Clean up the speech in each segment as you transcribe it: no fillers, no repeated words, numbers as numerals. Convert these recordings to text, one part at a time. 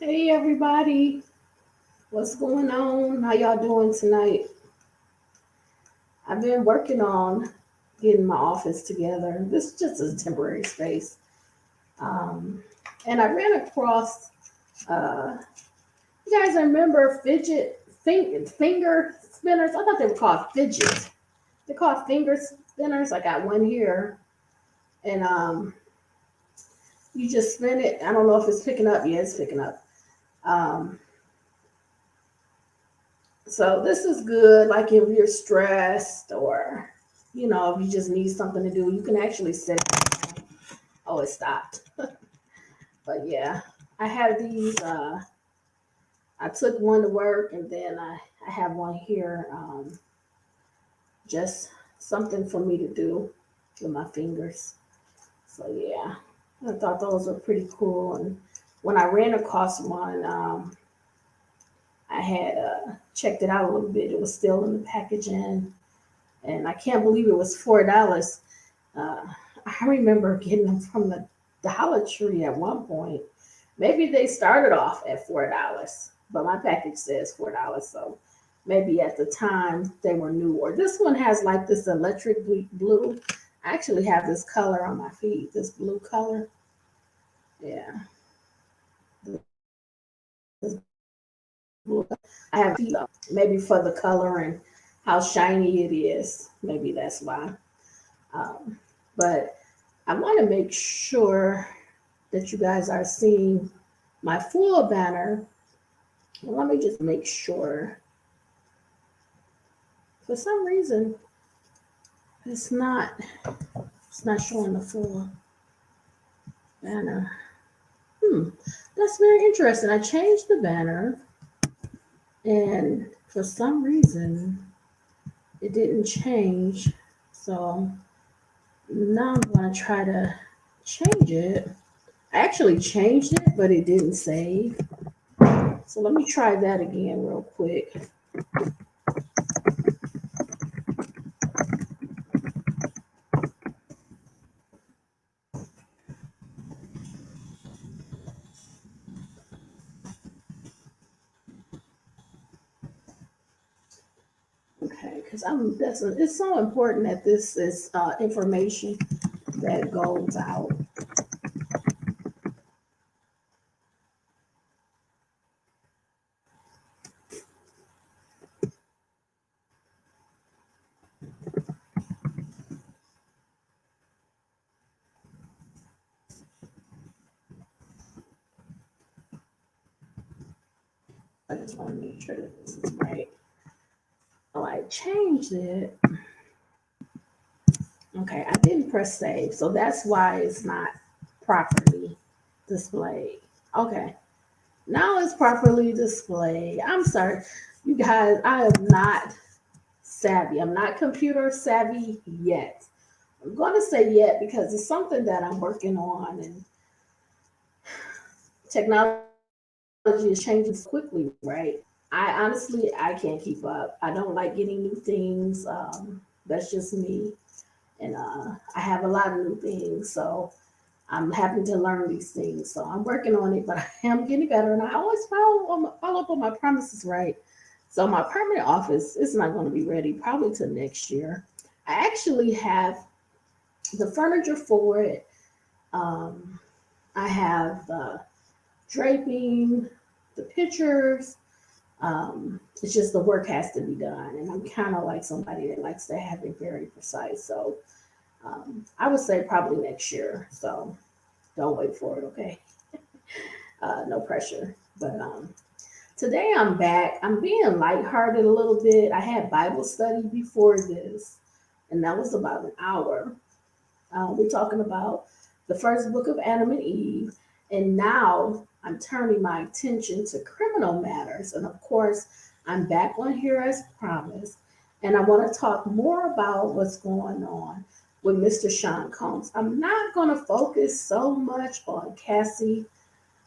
Hey everybody, what's going on? How y'all doing tonight? I've been working on getting my office together. This is just a temporary space. Um, and I ran across, you guys remember finger spinners? I thought they were called fidget. They're called finger spinners. I got one here, and you just spin it. I don't know if it's picking up. Yeah, it's picking up. Um, So this is good, like if you're stressed or, if you just need something to do, you can actually set it. Oh, it stopped. But yeah, I have these. I took one to work, and then I have one here, just something for me to do with my fingers. So yeah, I thought those were pretty cool. And when I ran across one, I had checked it out a little bit. It was still in the packaging, and I can't believe it was $4. Uh, I remember getting them from the Dollar Tree at one point. Maybe they started off at $4, but my package says $4. So maybe at the time they were new. Or this one has like this electric blue. I actually have this color on my feet, this blue color. Yeah, this blue. I have maybe for the color and how shiny it is. Maybe that's why. Um, but I want to make sure that you guys are seeing my full banner. Let me just make sure. For some reason, it's not it's not showing the full banner. Hmm, that's very interesting. I changed the banner, and for some reason, it didn't change. So now I'm gonna try to change it. I actually changed it, but it didn't save. So let me try that again real quick. Okay, because it's so important that this is information that goes out. I just want to make sure that this is right. Oh, I changed it. Okay, I didn't press save, so that's why it's not properly displayed. Okay, now it's properly displayed. I'm sorry, you guys, I am not savvy. I'm not computer savvy yet. I'm going to say yet because it's something that I'm working on, and technology is changing so quickly, right? I can't keep up. I don't like getting new things. That's just me, and I have a lot of new things, so I'm having to learn these things. So I'm working on it, but I am getting better, and I always follow up on my promises, right? So my permanent office is not going to be ready probably till next year. I actually have the furniture for it. Um, I have the draping, the pictures. It's just the work has to be done, and I'm kind of like somebody that likes to have it very precise. So I would say probably next year. So don't wait for it, okay? No pressure. But today I'm back. I'm being lighthearted a little bit. I had Bible study before this, and that was about an hour. We're talking about the first book of Adam and Eve, and now I'm turning my attention to criminal matters. And of course, I'm back on here as promised, and I want to talk more about what's going on with Mr. Sean Combs. I'm not going to focus so much on Cassie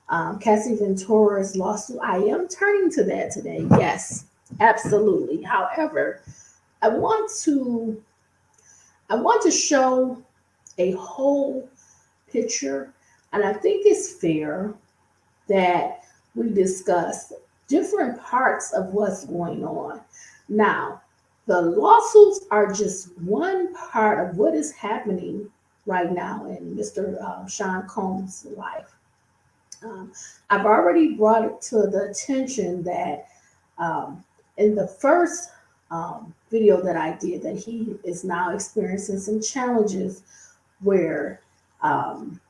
Ventura's lawsuit. I am turning to that today. Yes, absolutely. However, I want to I want to show a whole picture. And I think it's fair that we discuss different parts of what's going on. Now, the lawsuits are just one part of what is happening right now in Mr. Sean Combs' life. Um, I've already brought it to the attention that um, in the first video that I did, that he is now experiencing some challenges where um,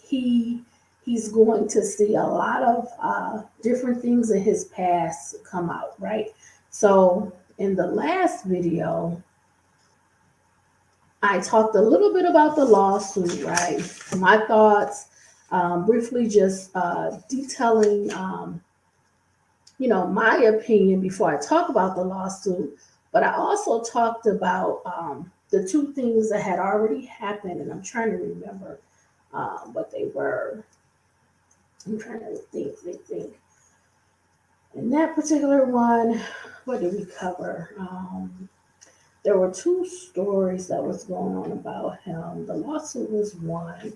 he he's going to see a lot of different things in his past come out, right? So in the last video, I talked a little bit about the lawsuit, right? My thoughts, briefly just detailing, my opinion before I talk about the lawsuit. But I also talked about the two things that had already happened, and I'm trying to remember what they were. I'm trying to think. In that particular one, what did we cover? There were two stories that was going on about him. The lawsuit was one.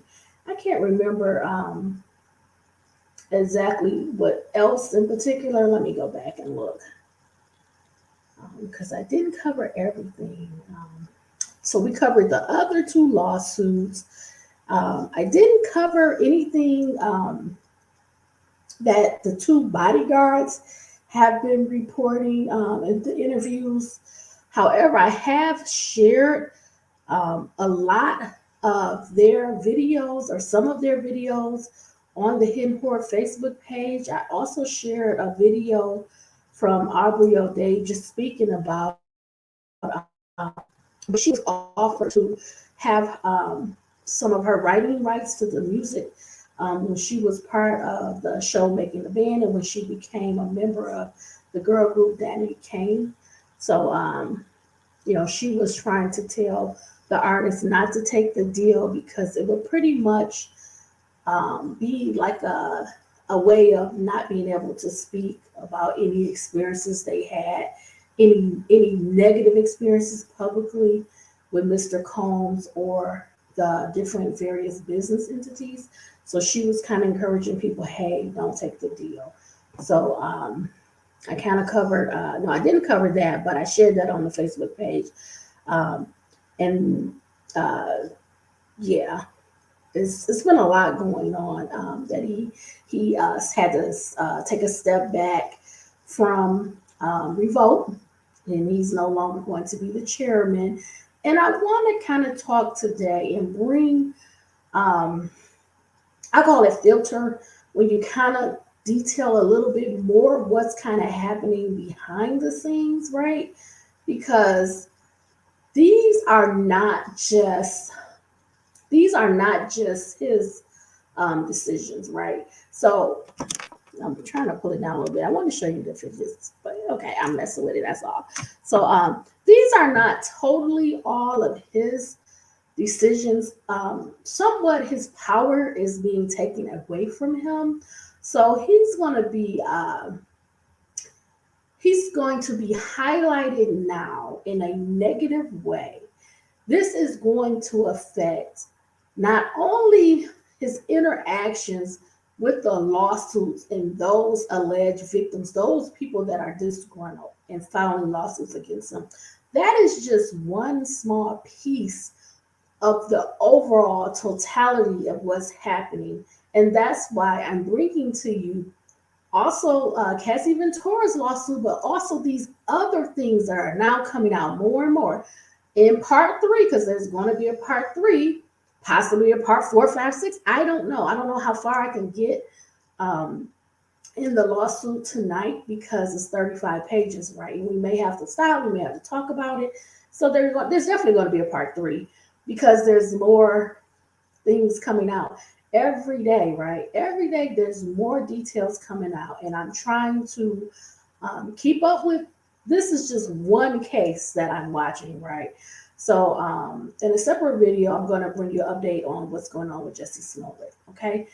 I can't remember exactly what else in particular. Let me go back and look because I didn't cover everything. So we covered the other two lawsuits. I didn't cover anything that the two bodyguards have been reporting in the interviews. However, I have shared a lot of their videos or some of their videos on the Hidden Horror Facebook page. I also shared a video from Aubrey O'Day just speaking about but she was offered to have some of her writing rights to the music when she was part of the show Making the Band and when she became a member of the girl group Danny Kane. So, she was trying to tell the artist not to take the deal because it would pretty much be like a way of not being able to speak about any experiences they had, any negative experiences publicly with Mr. Combs or the different various business entities. So she was kind of encouraging people, hey, don't take the deal. So I kind of covered, no, I didn't cover that, but I shared that on the Facebook page. Um, and yeah, it's been a lot going on that he had to take a step back from Revolt, and he's no longer going to be the chairman. And I want to kind of talk today and bring, I call it filter, when you kind of detail a little bit more what's kind of happening behind the scenes, right? Because these are not just his decisions, right? So I'm trying to pull it down a little bit. I want to show you the fidgets, but okay, I'm messing with it. That's all. So these are not totally all of his decisions. Somewhat his power is being taken away from him. So he's going to be highlighted now in a negative way. This is going to affect not only his interactions with the lawsuits and those alleged victims, those people that are disgruntled and filing lawsuits against him. That is just one small piece of the overall totality of what's happening. And that's why I'm bringing to you also Cassie Ventura's lawsuit, but also these other things that are now coming out more and more in part three, because there's going to be a part three, possibly a part 4, 5, 6. I don't know. I don't know how far I can get um, in the lawsuit tonight because it's 35 pages, right? And we may have to stop. We may have to talk about it. So there's definitely going to be a part 3 because there's more things coming out every day, right? Every day there's more details coming out, and I'm trying to keep up with. This is just one case that I'm watching, right? So in a separate video, I'm going to bring you an update on what's going on with Jesse Smollett. Okay.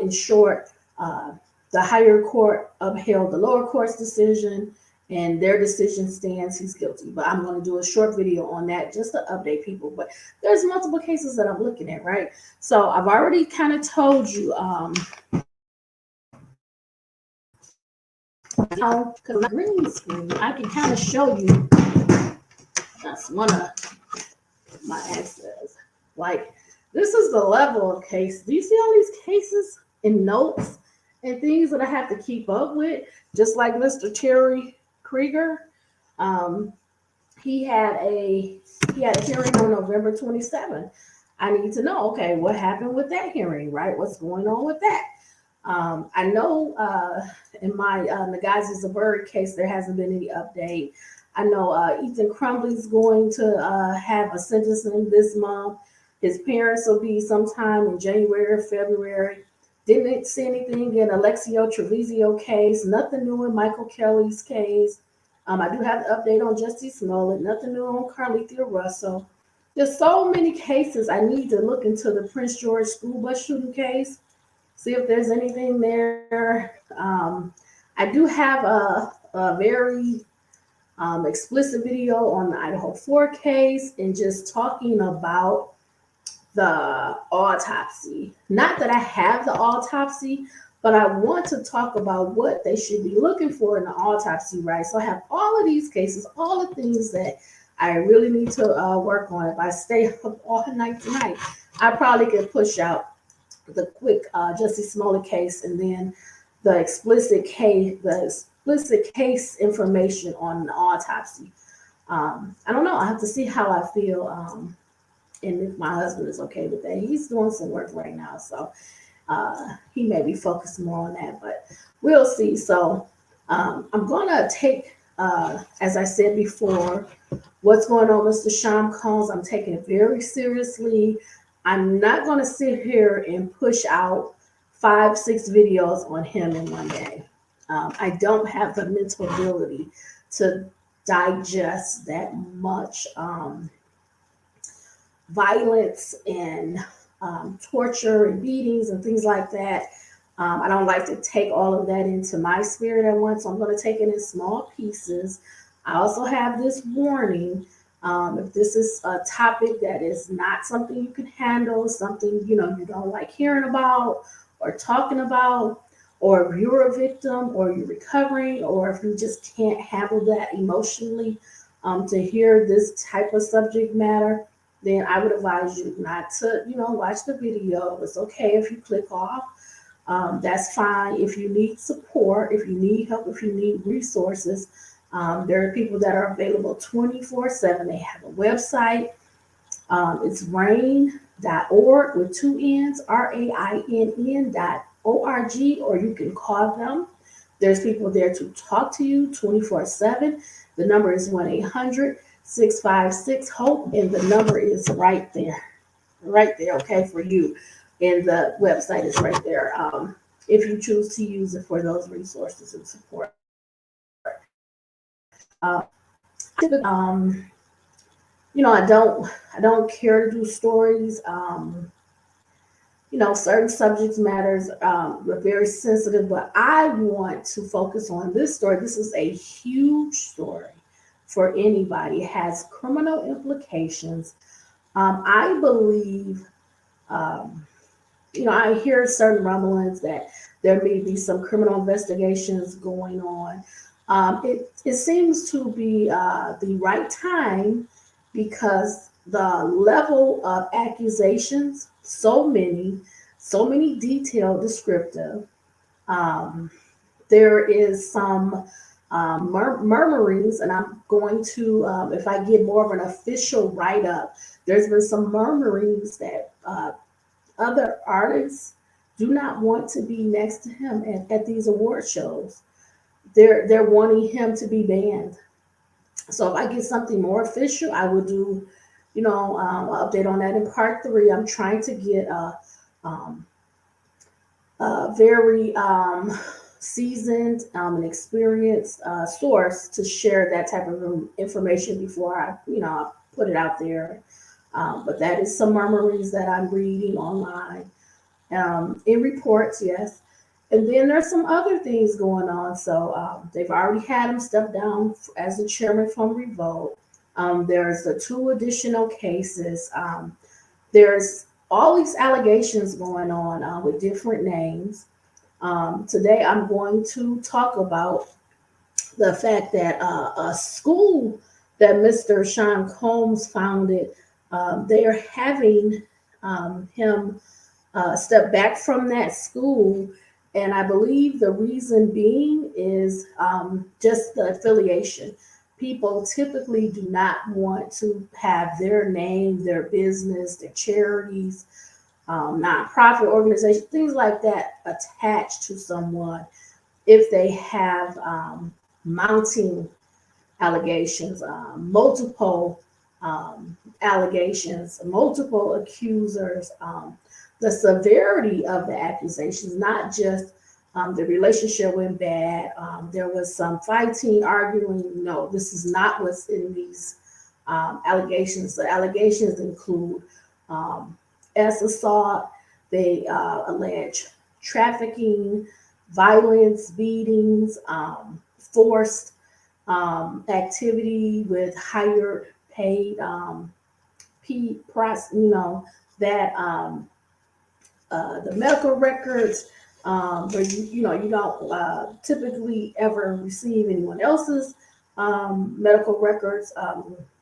In short, the higher court upheld the lower court's decision, and their decision stands. He's guilty. But I'm going to do a short video on that just to update people. But there's multiple cases that I'm looking at, right? So I've already kind of told you Now, because my green screen, I can kind of show you. That's one of my access. Like, this is the level of case. Do you see all these cases and notes and things that I have to keep up with? Just like Mr. Terry Krieger, um, he had a he had a hearing on November 27th. I need to know, okay, what happened with that hearing, right? What's going on with that? I know in my Nagazi Zaburi case, there hasn't been any update. I know Ethan Crumbley's going to have a sentencing this month. His parents will be sometime in January, February. Didn't see anything in Alexio Treviso case. Nothing new in Michael Kelly's case. I do have the update on Justice Smollett. Nothing new on Carlithia Russell. There's so many cases. I need to look into the Prince George school bus shooting case, see if there's anything there. I do have a very explicit video on the Idaho 4 case and just talking about the autopsy. Not that I have the autopsy, but I want to talk about what they should be looking for in the autopsy, right? So I have all of these cases, all the things that I really need to work on. If I stay up all night tonight, I probably could push out the quick Justice Smollett case and then the explicit case information on the autopsy. I don't know. I have to see how I feel, and if my husband is okay with that. He's doing some work right now, so he may be focused more on that, but we'll see. So I'm gonna take, as I said before, what's going on, Mr. Sham Combs. I'm taking it very seriously. I'm not going to sit here and push out 5, 6 videos on him in one day. I don't have the mental ability to digest that much violence and torture and beatings and things like that. I don't like to take all of that into my spirit at once, so I'm going to take it in small pieces. I also have this warning. If this is a topic that is not something you can handle, something you don't like hearing about or talking about, or if you're a victim or you're recovering, or if you just can't handle that emotionally to hear this type of subject matter, then I would advise you not to, watch the video. It's okay if you click off. That's fine. If you need support, if you need help, if you need resources, there are people that are available 24/7. They have a website. It's rain.org with 2 N's, RAINN.org, or you can call them. There's people there to talk to you 24/7. The number is 1-800-656-HOPE, and the number is right there, okay, for you. And the website is right there if you choose to use it for those resources and support. Uh, I don't care to do stories. Certain subject matters are very sensitive, but I want to focus on this story. This is a huge story for anybody. It has criminal implications. I believe, I hear certain rumblings that there may be some criminal investigations going on. It seems to be the right time because the level of accusations, so many detailed, descriptive. There is some murmurings, and I'm going to, if I get more of an official write up, there's been some murmurings that other artists do not want to be next to him at these award shows. They're wanting him to be banned. So if I get something more official, I will do, an update on that in part 3. I'm trying to get a very seasoned and experienced source to share that type of information before I put it out there. But that is some murmurings that I'm reading online in reports, yes. And then there's some other things going on. So they've already had him step down as the chairman from Revolt. There's the 2 additional cases. There's all these allegations going on with different names. Today, I'm going to talk about the fact that a school that Mr. Sean Combs founded, they're having him step back from that school. And I believe the reason being is just the affiliation. People typically do not want to have their name, their business, their charities, nonprofit organizations, things like that attached to someone if they have mounting allegations, multiple allegations, multiple accusers, the severity of the accusations, not just the relationship went bad, there was some fighting, arguing. No, this is not what's in these allegations. The allegations include assault, they allege trafficking, violence, beatings, forced activity with higher paid that the medical records where you don't typically ever receive anyone else's medical records.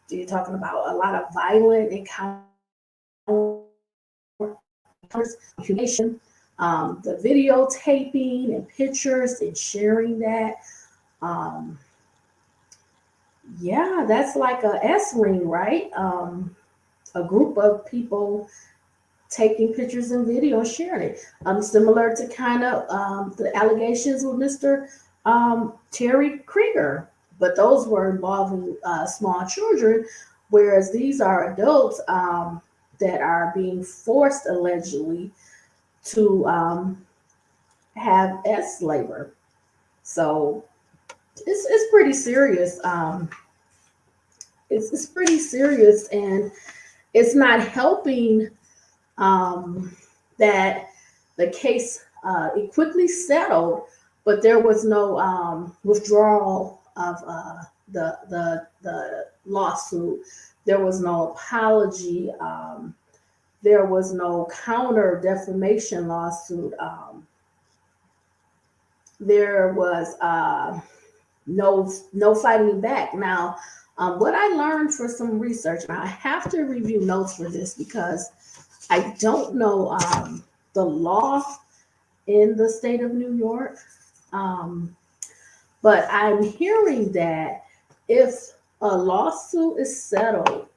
You're talking about a lot of violent encounters, the videotaping and pictures and sharing that. Um, yeah, that's like a S ring, right? A group of people taking pictures and video and sharing it. Similar to kind of the allegations with Mr. Terry Krieger, but those were involving small children, whereas these are adults that are being forced allegedly to have S labor. So it's pretty serious. It's pretty serious, and it's not helping that the case it quickly settled, but there was no withdrawal of the lawsuit. There was no apology. There was no counter defamation lawsuit. There was no fighting back. Now, what I learned for some research, and I have to review notes for this because I don't know the law in the state of New York, but I'm hearing that if a lawsuit is settled,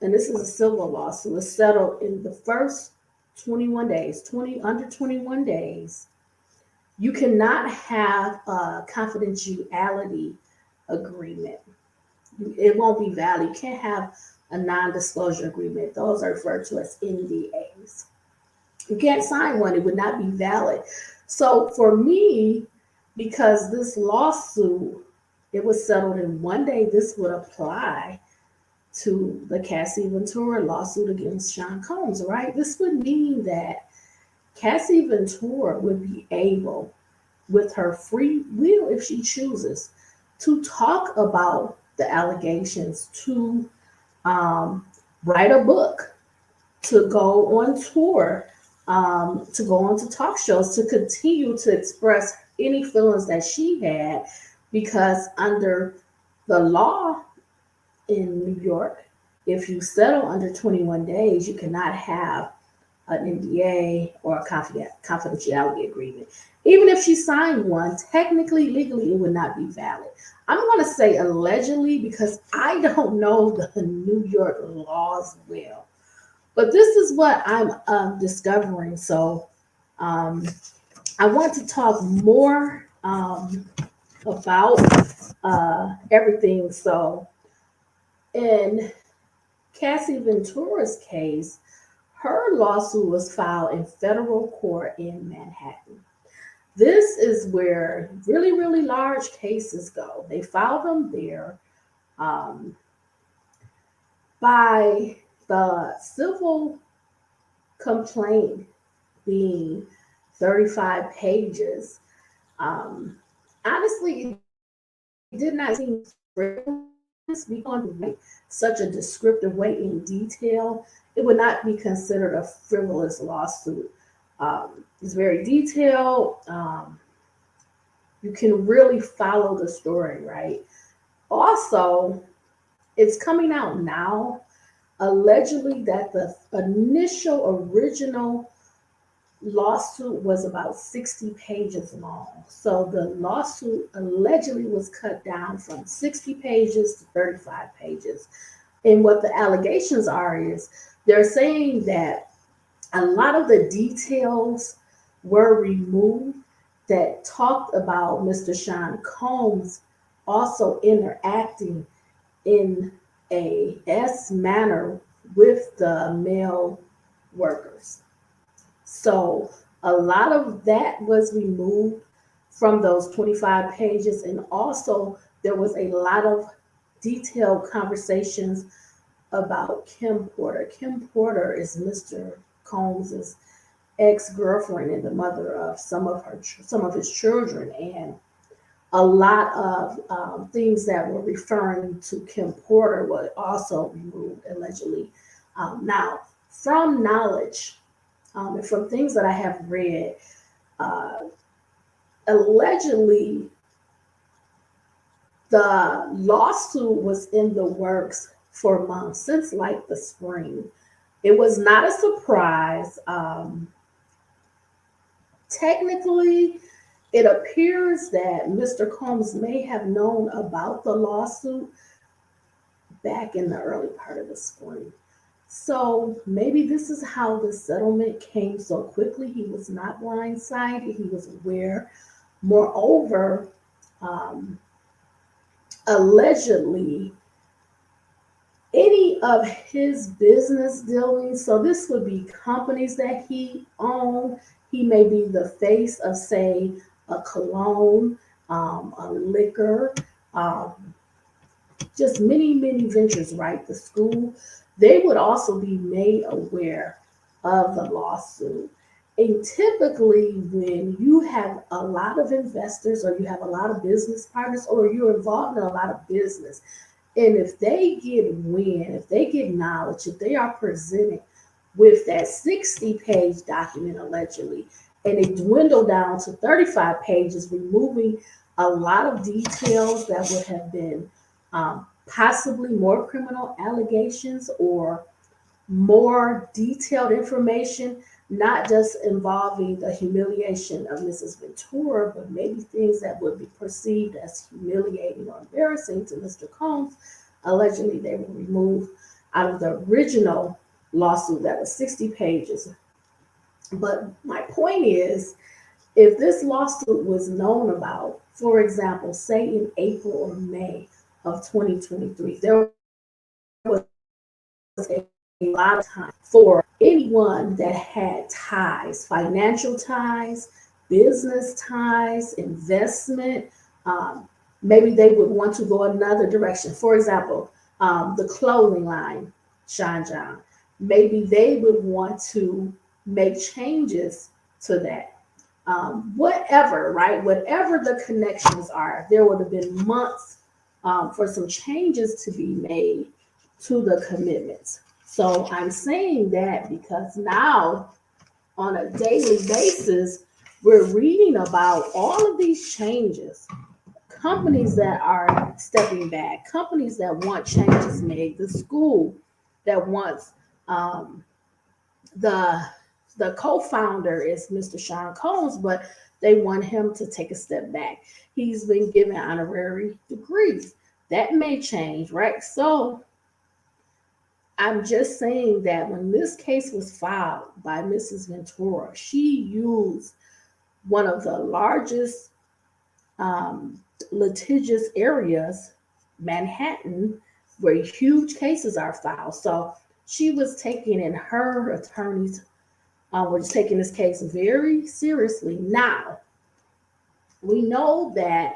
and this is a civil lawsuit, is settled in the first 21 days, 20 under 21 days, you cannot have a confidentiality agreement. It won't be valid. You can't have a non-disclosure agreement. Those are referred to as NDAs. You can't sign one. It would not be valid. So for me, because this lawsuit, it was settled in one day, this would apply to the Cassie Ventura lawsuit against Sean Combs, right? This would mean that Cassie Ventura would be able, with her free will, if she chooses, to talk about the allegations, to write a book, to go on tour, to go on to talk shows, to continue to express any feelings that she had, because under the law in New York, if you settle under 21 days, you cannot have an NDA or a confidentiality agreement. Even if she signed one, technically, legally, it would not be valid. I'm going to say allegedly because I don't know the New York laws well. But this is what I'm discovering. So I want to talk more about everything. So in Cassie Ventura's case, her lawsuit was filed in federal court in Manhattan. This is where really, really large cases go. They file them there. Um, by the civil complaint being 35 pages, honestly, it did not seem frivolous. Be going to write such a descriptive way in detail, it would not be considered a frivolous lawsuit. It's very detailed. you can really follow the story, right? Also, it's coming out now allegedly that the initial original lawsuit was about 60 pages long. So the lawsuit allegedly was cut down from 60 pages to 35 pages. And what the allegations are is they're saying that a lot of the details were removed that talked about Mr. Sean Combs also interacting in a S manner with the male workers. So a lot of that was removed from those 25 pages, and also there was a lot of detailed conversations about Kim Porter. Kim Porter is Mr. Combs's ex-girlfriend and the mother of some of his children, and a lot of things that were referring to Kim Porter were also removed allegedly. Now, from knowledge and from things that I have read, uh, allegedly the lawsuit was in the works for months since like the spring. It was not a surprise. Technically, it appears that Mr. Combs may have known about the lawsuit back in the early part of the spring. So maybe this is how the settlement came so quickly. He was not blindsided, he was aware. Moreover, um, allegedly, any of his business dealings, so this would be companies that he owned. He may be the face of, say, a cologne, a liquor, um, just many, many ventures, right? The school, they would also be made aware of the lawsuit. And typically, when you have a lot of investors or you have a lot of business partners or you're involved in a lot of business, and if they get wind, if they get knowledge, if they are presented with that 60-page document allegedly, and it dwindled down to 35 pages, removing a lot of details that would have been possibly more criminal allegations or more detailed information, not just involving the humiliation of Mrs. Ventura, but maybe things that would be perceived as humiliating or embarrassing to Mr. Combs. Allegedly, they were removed out of the original lawsuit that was 60 pages. But my point is, if this lawsuit was known about, for example, say in April or May of 2023, there was a lot of time for anyone that had ties, financial ties, business ties, investment. Um, Maybe they would want to go another direction. For example, the clothing line, Sean John. Maybe they would want to make changes to that. Whatever, right? Whatever the connections are, there would have been months for some changes to be made to the commitments. So I'm saying that because now on a daily basis, we're reading about all of these changes, companies that are stepping back, companies that want changes made, the school that wants um, the the co-founder is Mr. Sean Combs, but they want him to take a step back. He's been given honorary degrees. That may change, right? So I'm just saying that when this case was filed by Mrs. Ventura, she used one of the largest um, litigious areas, Manhattan, where huge cases are filed. So she was taking, and her attorneys were taking this case very seriously. Now, we know that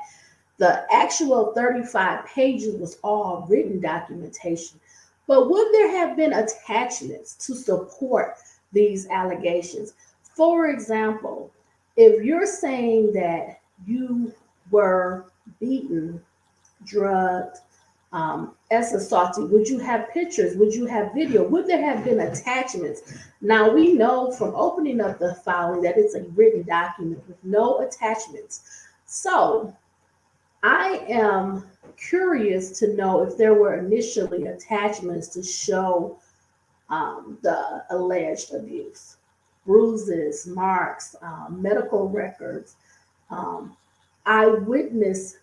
the actual 35 pages was all written documentation. But would there have been attachments to support these allegations? For example, if you're saying that you were beaten, drugged, as assaulted, would you have pictures? Would you have video? Would there have been attachments? Now we know from opening up the filing that it's a written document with no attachments. So I am curious to know if there were initially attachments to show the alleged abuse, bruises, marks, medical records, um, eyewitness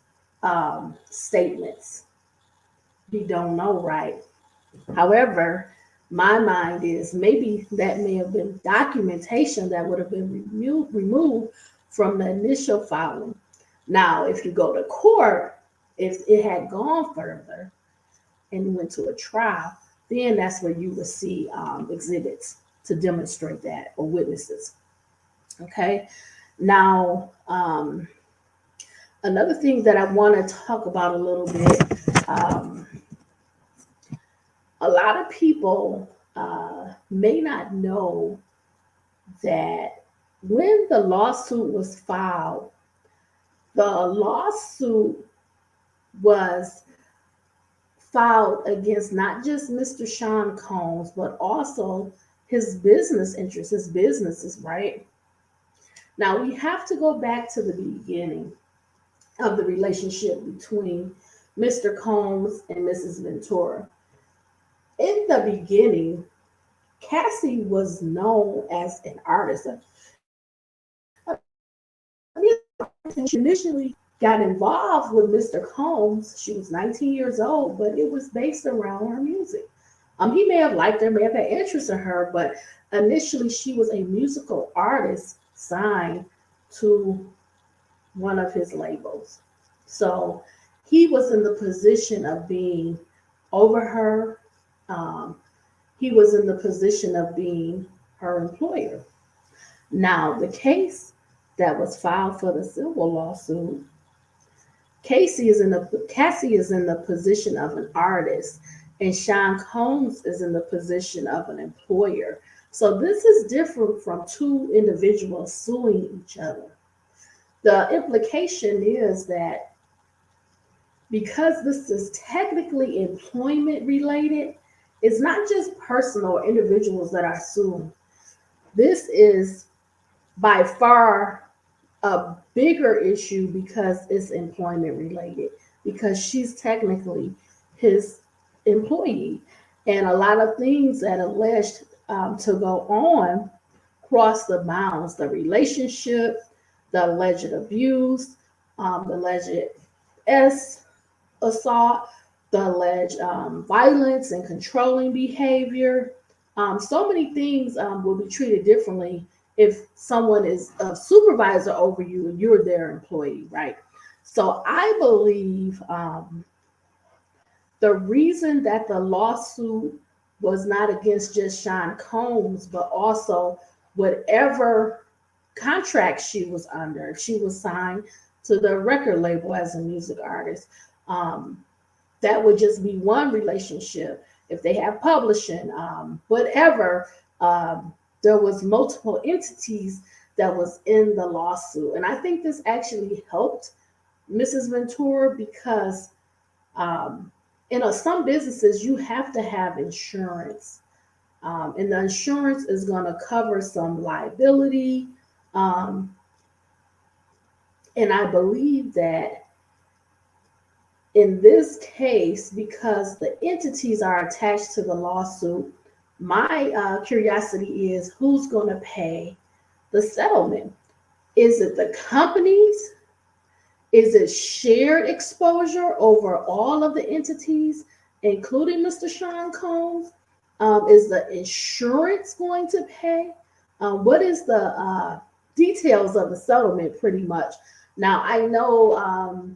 statements. We don't know, right? However, my mind is maybe that may have been documentation that would have been removed from the initial filing. Now, if you go to court, if it had gone further and went to a trial, then that's where you would see exhibits to demonstrate that or witnesses. Okay. Now, another thing that I want to talk about a little bit, a lot of people may not know that when the lawsuit was filed, the lawsuit was filed against not just Mr. Sean Combs, but also his business interests, his businesses, right? Now we have to go back to the beginning of the relationship between Mr. Combs and Mrs. Ventura. In the beginning, Cassie was known as an artist. She initially got involved with Mr. Combs. She was 19 years old, but it was based around her music. He may have liked her, may have had interest in her, but initially she was a musical artist signed to one of his labels. So he was in the position of being over her. Um, he was in the position of being her employer. Now, the case that was filed for the civil lawsuit, Cassie is in the position of an artist, and Sean Combs is in the position of an employer. So this is different from two individuals suing each other. The implication is that because this is technically employment related, it's not just personal or individuals that are suing. This is by far a bigger issue because it's employment related, because she's technically his employee. And a lot of things that alleged to go on cross the bounds, the relationship, the alleged abuse, the alleged S assault, the alleged violence and controlling behavior. So many things will be treated differently if someone is a supervisor over you and you're their employee, right? So I believe the reason that the lawsuit was not against just Sean Combs, but also whatever contract she was under, if she was signed to the record label as a music artist, um, that would just be one relationship. If they have publishing, whatever, there was multiple entities that was in the lawsuit. And I think this actually helped Mrs. Ventura because, um, some businesses you have to have insurance, and the insurance is going to cover some liability. Um, and I believe that in this case, because the entities are attached to the lawsuit, my curiosity is who's going to pay the settlement? Is it the companies? Is it shared exposure over all of the entities, including Mr. Sean Combs? Is the insurance going to pay? What is the details of the settlement pretty much? Now, I know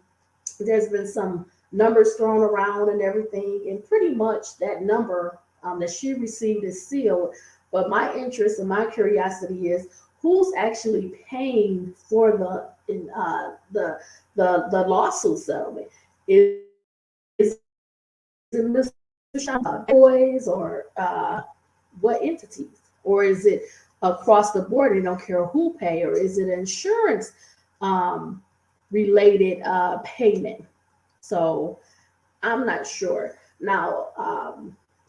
there's been some numbers thrown around and everything, and pretty much that number that she received is sealed. But my interest and my curiosity is who's actually paying for the lawsuit settlement. Is it Mr. Sean boys or what entities, or is it across the board? They don't care who pay, or is it insurance um, related payment? So I'm not sure. Now,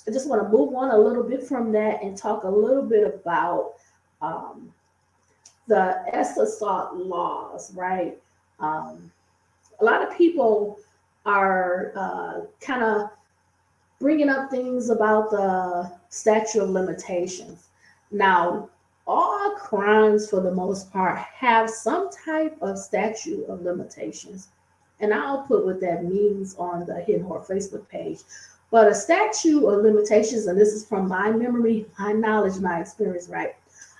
I just want to move on a little bit from that and talk a little bit about um, the S assault laws, right? Um, a lot of people are kind of bringing up things about the statute of limitations. Now, all crimes, for the most part, have some type of statute of limitations. And I'll put what that means on the Hidden Horror Facebook page. But a statute of limitations, and this is from my memory, my knowledge, my experience, right?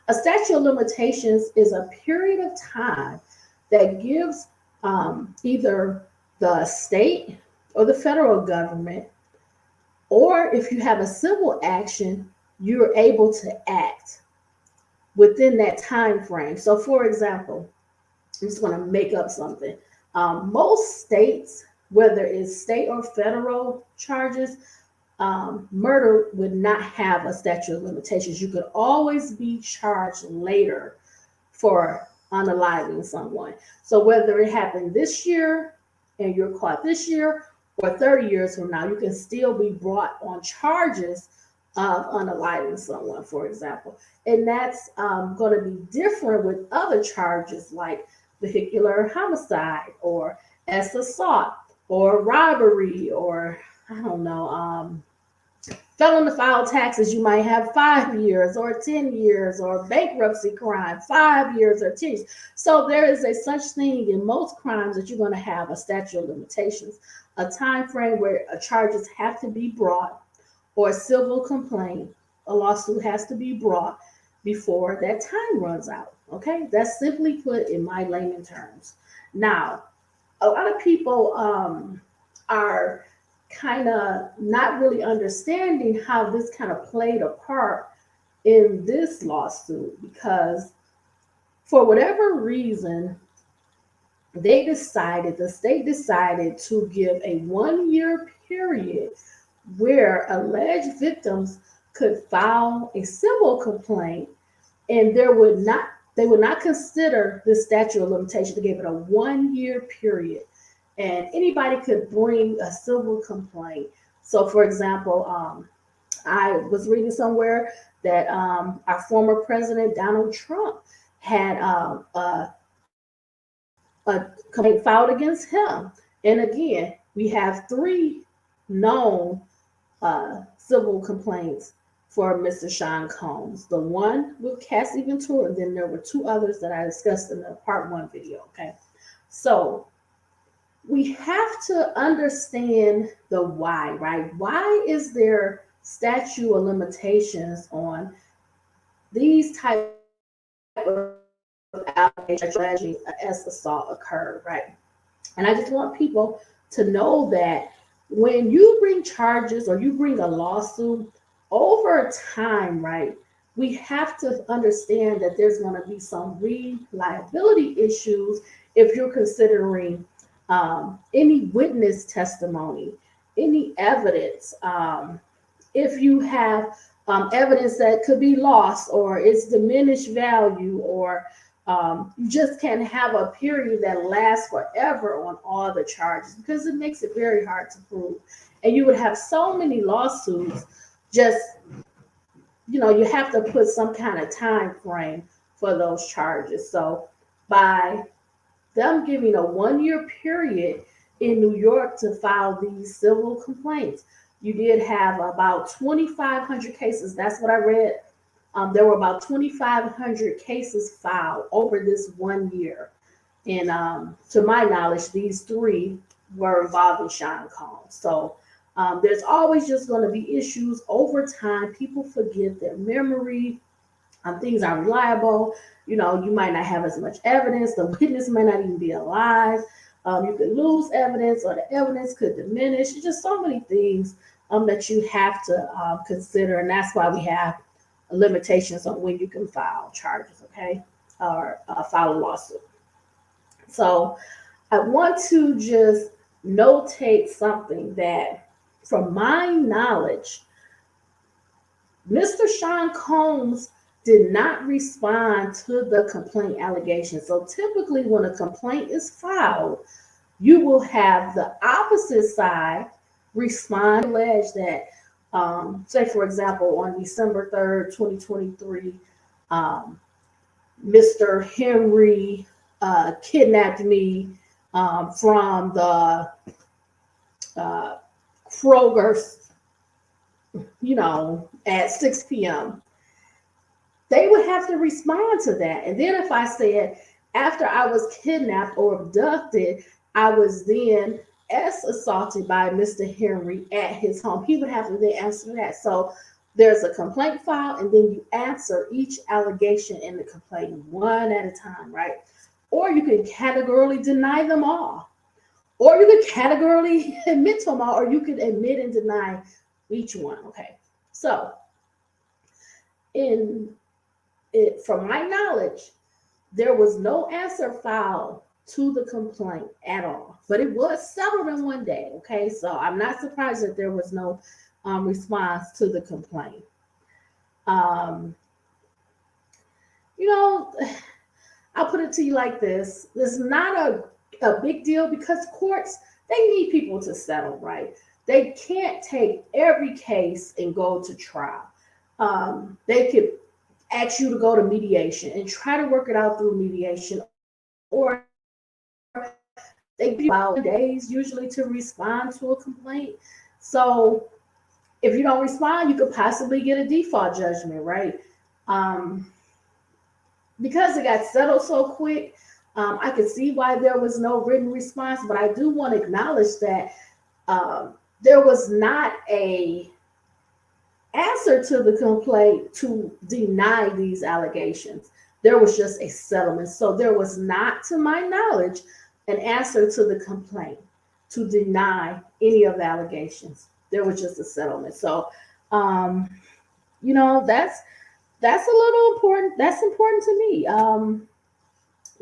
A statute of limitations is a period of time that gives either the state or the federal government, or if you have a civil action, you're able to act within that time frame. So, for example, I'm just going to make up something. Most states, whether it's state or federal charges, murder would not have a statute of limitations. You could always be charged later for unaliving someone. So whether it happened this year and you're caught this year, or 30 years from now, you can still be brought on charges of unaliving someone, for example. And that's going to be different with other charges like vehicular homicide or assault or robbery, or I don't know, felon to file taxes. You might have 5 years or 10 years, or bankruptcy crime, 5 years or 10 years. So there is a such thing in most crimes that you're going to have a statute of limitations, a time frame where charges have to be brought, or a civil complaint, a lawsuit has to be brought before that time runs out. Okay, that's simply put in my layman terms. Now, a lot of people are kind of not really understanding how this kind of played a part in this lawsuit, because for whatever reason, the state decided to give a 1 year period where alleged victims could file a civil complaint, and they would not consider the statute of limitation. They gave it a 1 year period, and anybody could bring a civil complaint. So, for example, I was reading somewhere that our former president Donald Trump had a complaint filed against him. And again, we have three known civil complaints for Mr. Sean Combs. The one with Cassie Ventura, and then there were two others that I discussed in the part one video. Okay, so we have to understand the why, right? Why is there statute of limitations on these type of allegations as assault occurred, right? And I just want people to know that when you bring charges or you bring a lawsuit over time, right, we have to understand that there's going to be some reliability issues if you're considering any witness testimony, any evidence, if you have evidence that could be lost or it's diminished value, or you just can't have a period that lasts forever on all the charges, because it makes it very hard to prove. And you would have so many lawsuits, just, you have to put some kind of time frame for those charges. So by them giving a 1 year period in New York to file these civil complaints, you did have about 2,500 cases. That's what I read. There were about 2,500 cases filed over this 1 year. And to my knowledge, these three were involving Sean Combs. So there's always just going to be issues over time. People forget their memory. Things aren't reliable. You might not have as much evidence. The witness may not even be alive. You could lose evidence, or the evidence could diminish. It's just so many things that you have to consider. And that's why we have limitations on when you can file charges, okay, or file a lawsuit. So I want to just notate something that, from my knowledge, Mr. Sean Combs did not respond to the complaint allegation. So typically when a complaint is filed, you will have the opposite side respond, allege that, say for example, on December 3rd, 2023, Mr. Henry kidnapped me from the uh, Kroger's, at 6 p.m., they would have to respond to that. And then if I said, after I was kidnapped or abducted, I was then assaulted by Mr. Henry at his home, he would have to then answer that. So there's a complaint file, and then you answer each allegation in the complaint one at a time, right? Or you can categorically deny them all, or you could categorically admit to them all, or you could admit and deny each one. Okay, so in it, from my knowledge, there was no answer file to the complaint at all, but it was settled in one day. Okay, so I'm not surprised that there was no response to the complaint. Um, you know, I'll put it to you like this: it's not a big deal, because courts, they need people to settle, right? They can't take every case and go to trial. They could ask you to go to mediation and try to work it out through mediation, or they give you about days usually to respond to a complaint. So if you don't respond, you could possibly get a default judgment, right? Um, because it got settled so quick, I could see why there was no written response, but I do want to acknowledge that there was not a answer to the complaint to deny these allegations. There was just a settlement. So there was not, to my knowledge, an answer to the complaint to deny any of the allegations. There was just a settlement. So, that's a little important. That's important to me,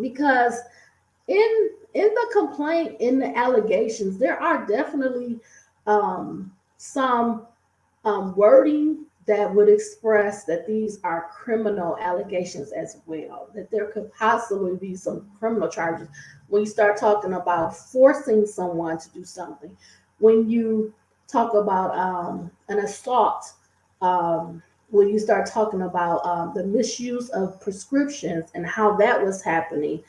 because in the complaint, in the allegations, there are definitely some wording that would express that these are criminal allegations as well, that there could possibly be some criminal charges when you start talking about forcing someone to do something, when you talk about an assault, when you start talking about the misuse of prescriptions and how that was happening,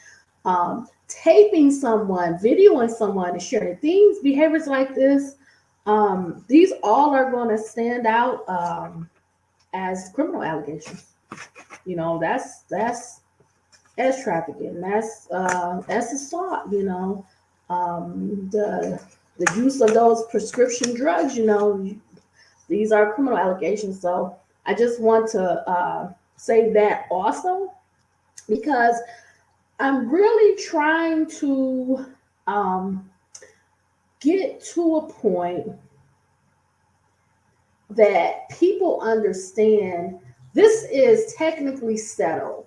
taping someone, videoing someone, and sharing things, behaviors like this. These all are going to stand out as criminal allegations. That's trafficking. That's assault. The use of those prescription drugs. These are criminal allegations. So I just want to say that also, because I'm really trying to get to a point that people understand this is technically settled,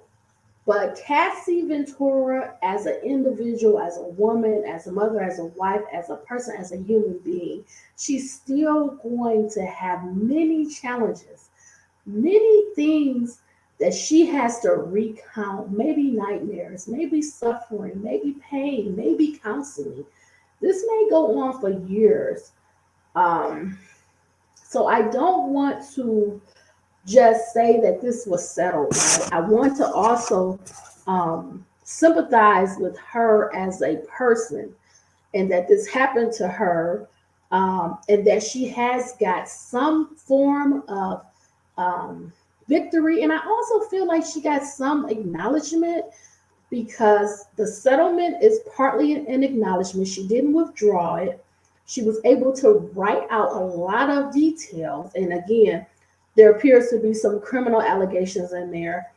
but Cassie Ventura, as an individual, as a woman, as a mother, as a wife, as a person, as a human being, she's still going to have many challenges, many things that she has to recount, maybe nightmares, maybe suffering, maybe pain, maybe counseling. This may go on for years. So I don't want to just say that this was settled, right? I want to also sympathize with her as a person, and that this happened to her, and that she has got some form of victory. And I also feel like she got some acknowledgement, because the settlement is partly an acknowledgement. She didn't withdraw it. She was able to write out a lot of details. And again, there appears to be some criminal allegations in there,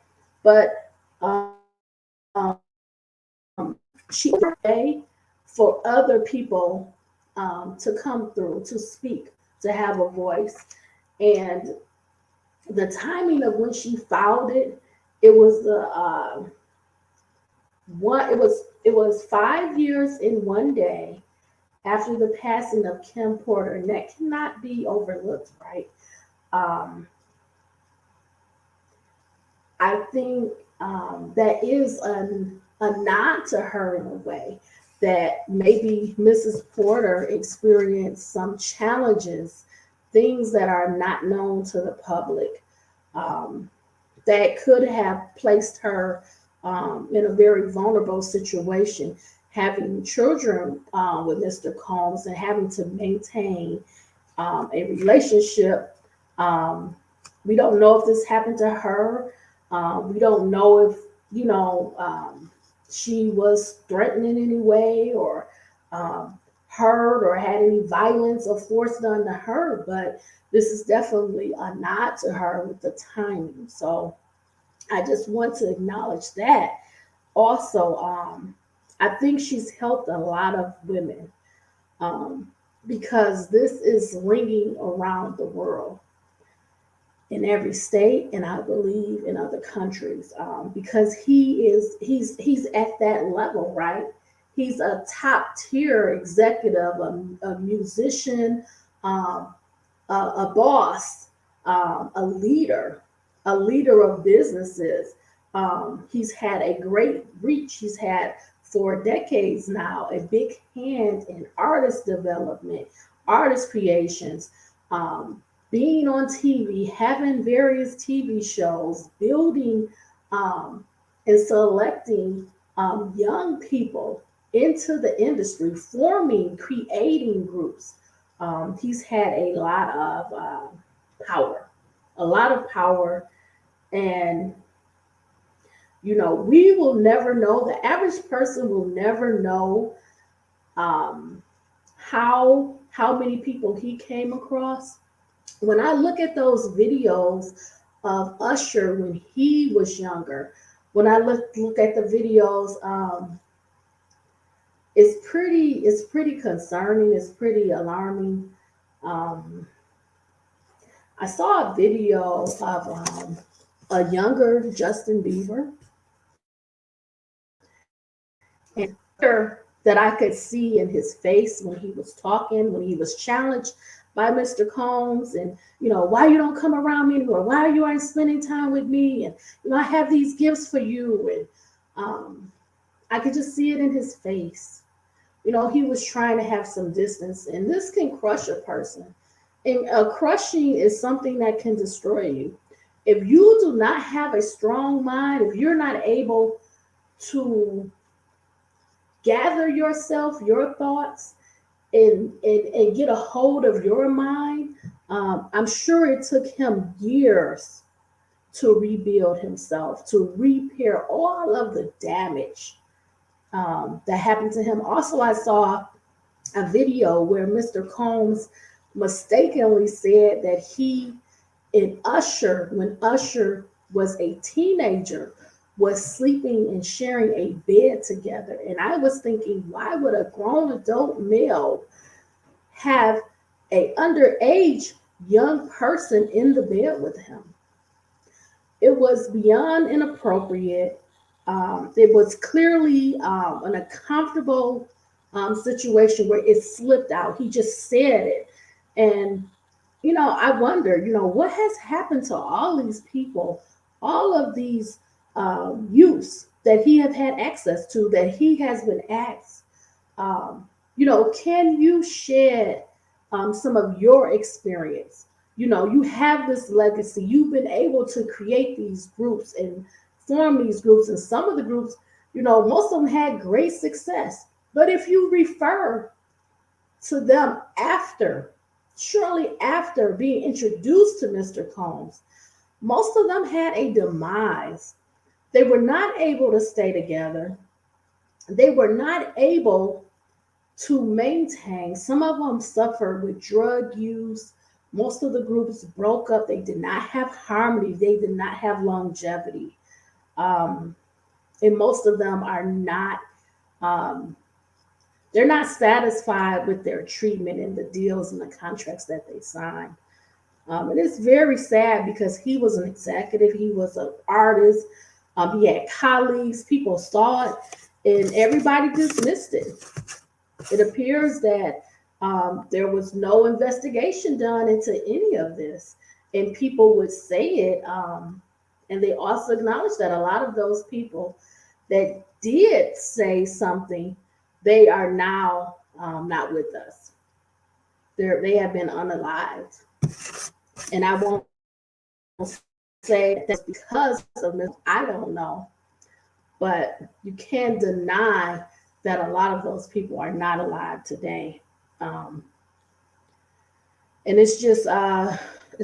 but she pay for other people to come through, to speak, to have a voice. And the timing of when she filed it, it was the it was 5 years in one day after the passing of Kim Porter, and that cannot be overlooked, right? Um, I think that is a nod to her in a way, that maybe Mrs. Porter experienced some challenges, things that are not known to the public, um, that could have placed her in a very vulnerable situation. having children with Mr. Combs and having to maintain a relationship. Um, we don't know if this happened to her. We don't know if, you know, she was threatened in any way or um, hurt or had any violence or force done to her. But this is definitely a nod to her with the timing. So I just want to acknowledge that. Also, I think she's helped a lot of women um, because this is ringing around the world in every state, and I believe in other countries, because he's at that level, right? He's a top tier executive, a musician, um, a boss, a leader of businesses. He's had a great reach. He's had for decades now a big hand in artist development, artist creations, um, being on TV, having various TV shows, building and selecting young people into the industry, forming, creating groups. He's had power, a lot of power, and we will never know. The average person will never know um, how many people he came across. When I look at those videos of Usher when he was younger, when I look at the videos, it's pretty concerning. It's pretty alarming. Um, I saw a video of a younger Justin Bieber, and that I could see in his face when he was talking, when he was challenged by Mr. Combs, and why you don't come around me anymore, why you aren't spending time with me, and I have these gifts for you, and I could just see it in his face. He was trying to have some distance, and this can crush a person. And crushing is something that can destroy you. If you do not have a strong mind, if you're not able to gather yourself, your thoughts, and get a hold of your mind, I'm sure it took him years to rebuild himself, to repair all of the damage that happened to him. Also, I saw a video where Mr. Combs mistakenly said that he and Usher, when Usher was a teenager, was sleeping and sharing a bed together. And I was thinking, why would a grown adult male have a underage young person in the bed with him? It was beyond inappropriate. It was clearly an uncomfortable situation where it slipped out. He just said it. And, I wonder, what has happened to all these people, all of these youths that he have had access to, that he has been asked, can you shed some of your experience? You have this legacy. You've been able to create these groups and form these groups. And some of the groups, most of them had great success. But if you refer to them shortly after being introduced to Mr. Combs, most of them had a demise. They were not able to stay together. They were not able to maintain. Some of them suffered with drug use. Most of the groups broke up. They did not have harmony. They did not have longevity. Um, and most of them are not, um, they're not satisfied with their treatment and the deals and the contracts that they signed. And it's very sad because he was an executive, he was an artist, he had colleagues, people saw it, and everybody dismissed it. It appears that there was no investigation done into any of this, and people would say it. And they also acknowledge that a lot of those people that did say something, they are now not with us. They have been unalived. And I won't say that's because of this. I don't know. But you can't deny that a lot of those people are not alive today. Um, and it's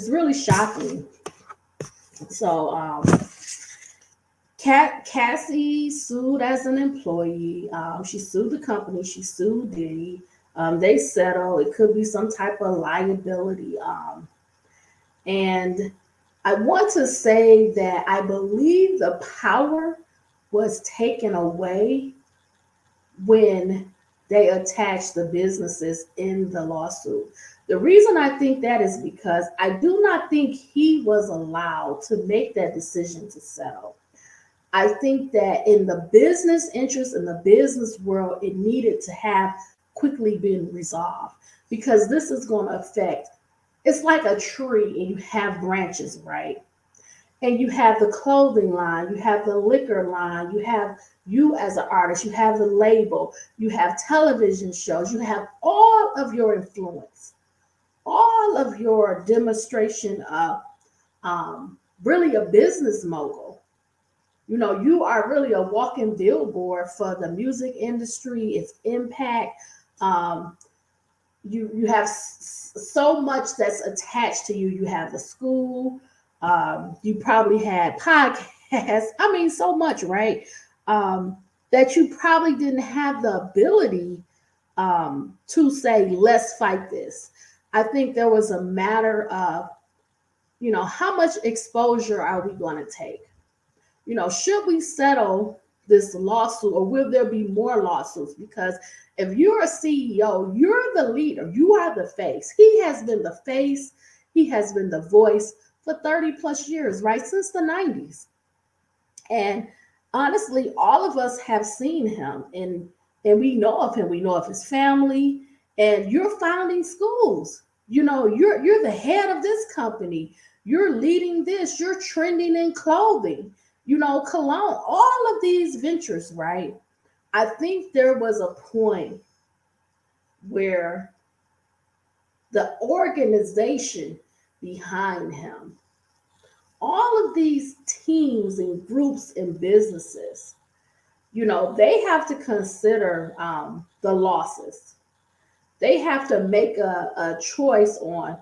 really shocking. So Cassie sued as an employee. She sued the company. She sued Diddy. They settle. It could be some type of liability. And I want to say that I believe the power was taken away when they attached the businesses in the lawsuit. The reason I think that is because I do not think he was allowed to make that decision to settle. I think that in the business interest in the business world, it needed to have quickly been resolved because this is going to affect. It's like a tree and you have branches, right? And you have the clothing line, you have the liquor line, you have you as an artist, you have the label, you have television shows, you have all of your influence, all of your demonstration of really a business mogul. You know, you are really a walking billboard for the music industry, its impact. Um, you have so much that's attached to you. You have the school. You probably had podcasts. I mean, so much, right? That you probably didn't have the ability to say, let's fight this. I think there was a matter of, how much exposure are we going to take? Should we settle this lawsuit or will there be more lawsuits? Because if you're a CEO, you're the leader, you are the face. He has been the face, he has been the voice for 30 plus years, right? Since the 90s. And honestly, all of us have seen him and we know of him, we know of his family, and you're founding schools. You're the head of this company. You're leading this, you're trending in clothing, cologne, all of these ventures, right? I think there was a point where the organization behind him, all of these teams and groups and businesses, they have to consider the losses. They have to make a choice on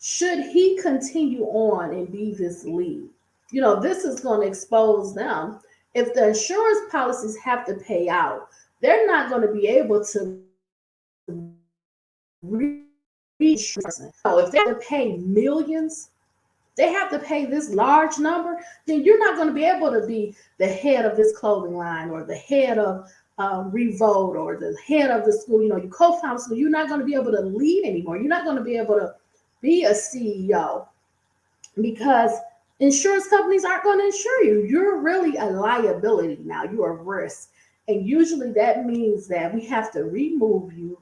should he continue on and be this lead. This is going to expose them. If the insurance policies have to pay out, they're not going to be able to if they have to pay millions, they have to pay this large number, then you're not going to be able to be the head of this clothing line or the head of Revolt or the head of the school. You co-found school. You're not going to be able to lead anymore. You're not going to be able to be a CEO because insurance companies aren't going to insure you. You're really a liability now. You're a risk. And usually that means that we have to remove you.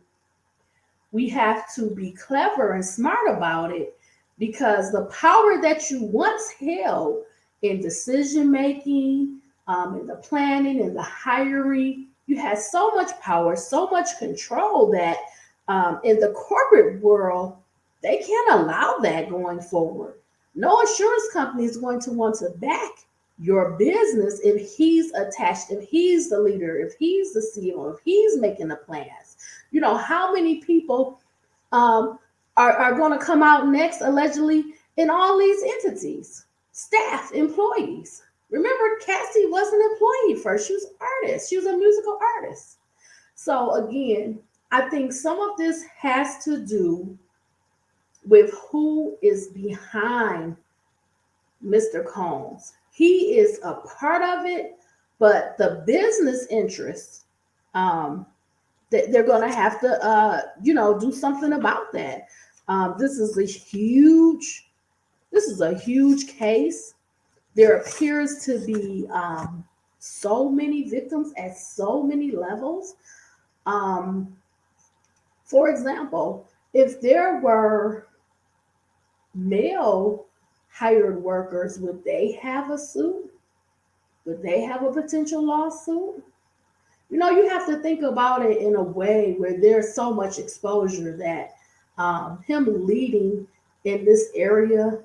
We have to be clever and smart about it because the power that you once held in decision making, in the planning, in the hiring, you had so much power, so much control that in the corporate world, they can't allow that going forward. No insurance company is going to want to back your business if he's attached, if he's the leader, if he's the CEO, if he's making the plans. How many people are going to come out next allegedly in all these entities? Staff, employees. Remember, Cassie was an employee first. She was an artist. She was a musical artist. So again, I think some of this has to do with who is behind Mr. Combs. He is a part of it, but the business interests, they're going to have to, do something about that. This is a huge case. There appears to be so many victims at so many levels. For example, if there were male hired workers, would they have a suit? Would they have a potential lawsuit? You have to think about it in a way where there's so much exposure that him leading in this area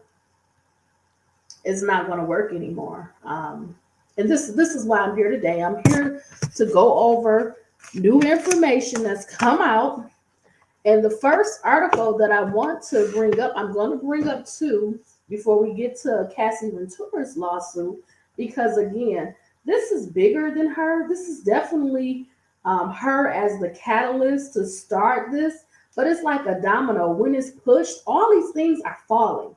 is not going to work anymore. And this is why I'm here today. I'm here to go over new information that's come out. And the first article that I want to bring up, I'm going to bring up two before we get to Cassie Ventura's lawsuit, because again, this is bigger than her. This is definitely her as the catalyst to start this, but it's like a domino. When it's pushed, all these things are falling.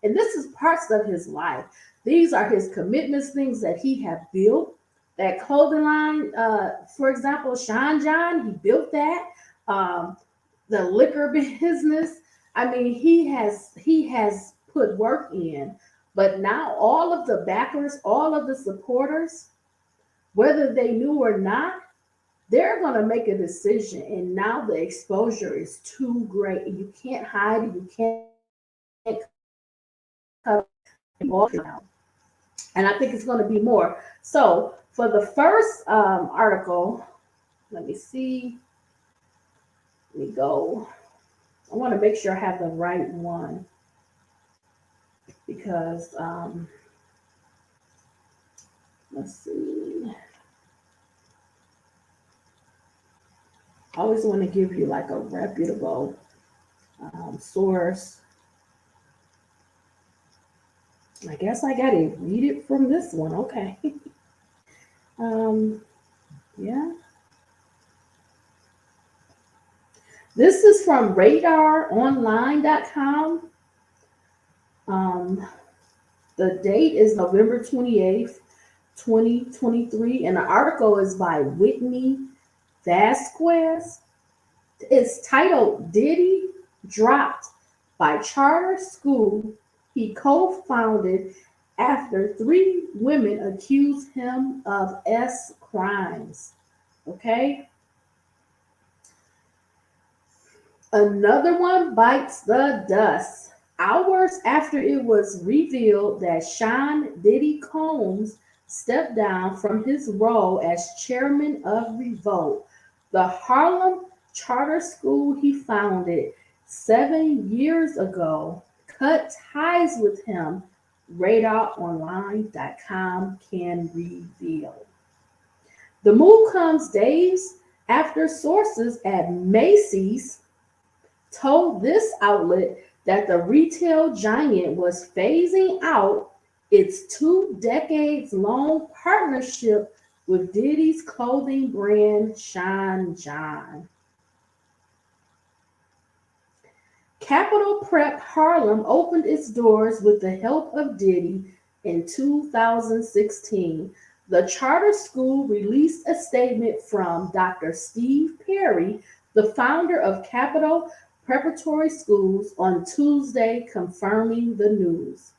And this is parts of his life. These are his commitments, things that he had built. That clothing line, for example, Sean John, he built that. Um, the liquor business. I mean, he has put work in, but now all of the backers, all of the supporters, whether they knew or not, they're going to make a decision. And now the exposure is too great. You can't hide it. You can't cut it off now. And I think it's going to be more. So for the first article, let me see. Let me go. I want to make sure I have the right one because let's see. I always want to give you like a reputable source. I guess I got to read it from this one. Okay. um, yeah. This is from radaronline.com. Um, the date is November 28th, 2023, and the article is by Whitney Vasquez. It's titled Diddy Dropped by Charter School He Co-Founded After Three Women Accused Him of S crimes. Okay. Another one bites the dust. Hours after it was revealed that Sean Diddy Combs stepped down from his role as chairman of Revolt, the Harlem charter school he founded 7 years ago, cut ties with him, RadarOnline.com can reveal. The move comes days after sources at Macy's told this outlet that the retail giant was phasing out its 2 decades long partnership with Diddy's clothing brand Sean John. Capital Prep Harlem opened its doors with the help of Diddy in 2016. The charter school released a statement from Dr. Steve Perry, the founder of Capital Preparatory Schools, on Tuesday, confirming the news.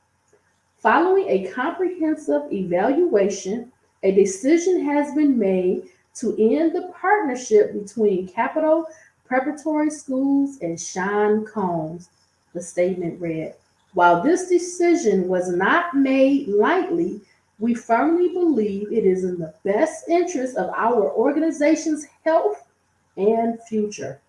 Following a comprehensive evaluation, a decision has been made to end the partnership between Capital Preparatory Schools and Sean Combs, the statement read. While this decision was not made lightly, we firmly believe it is in the best interest of our organization's health and future.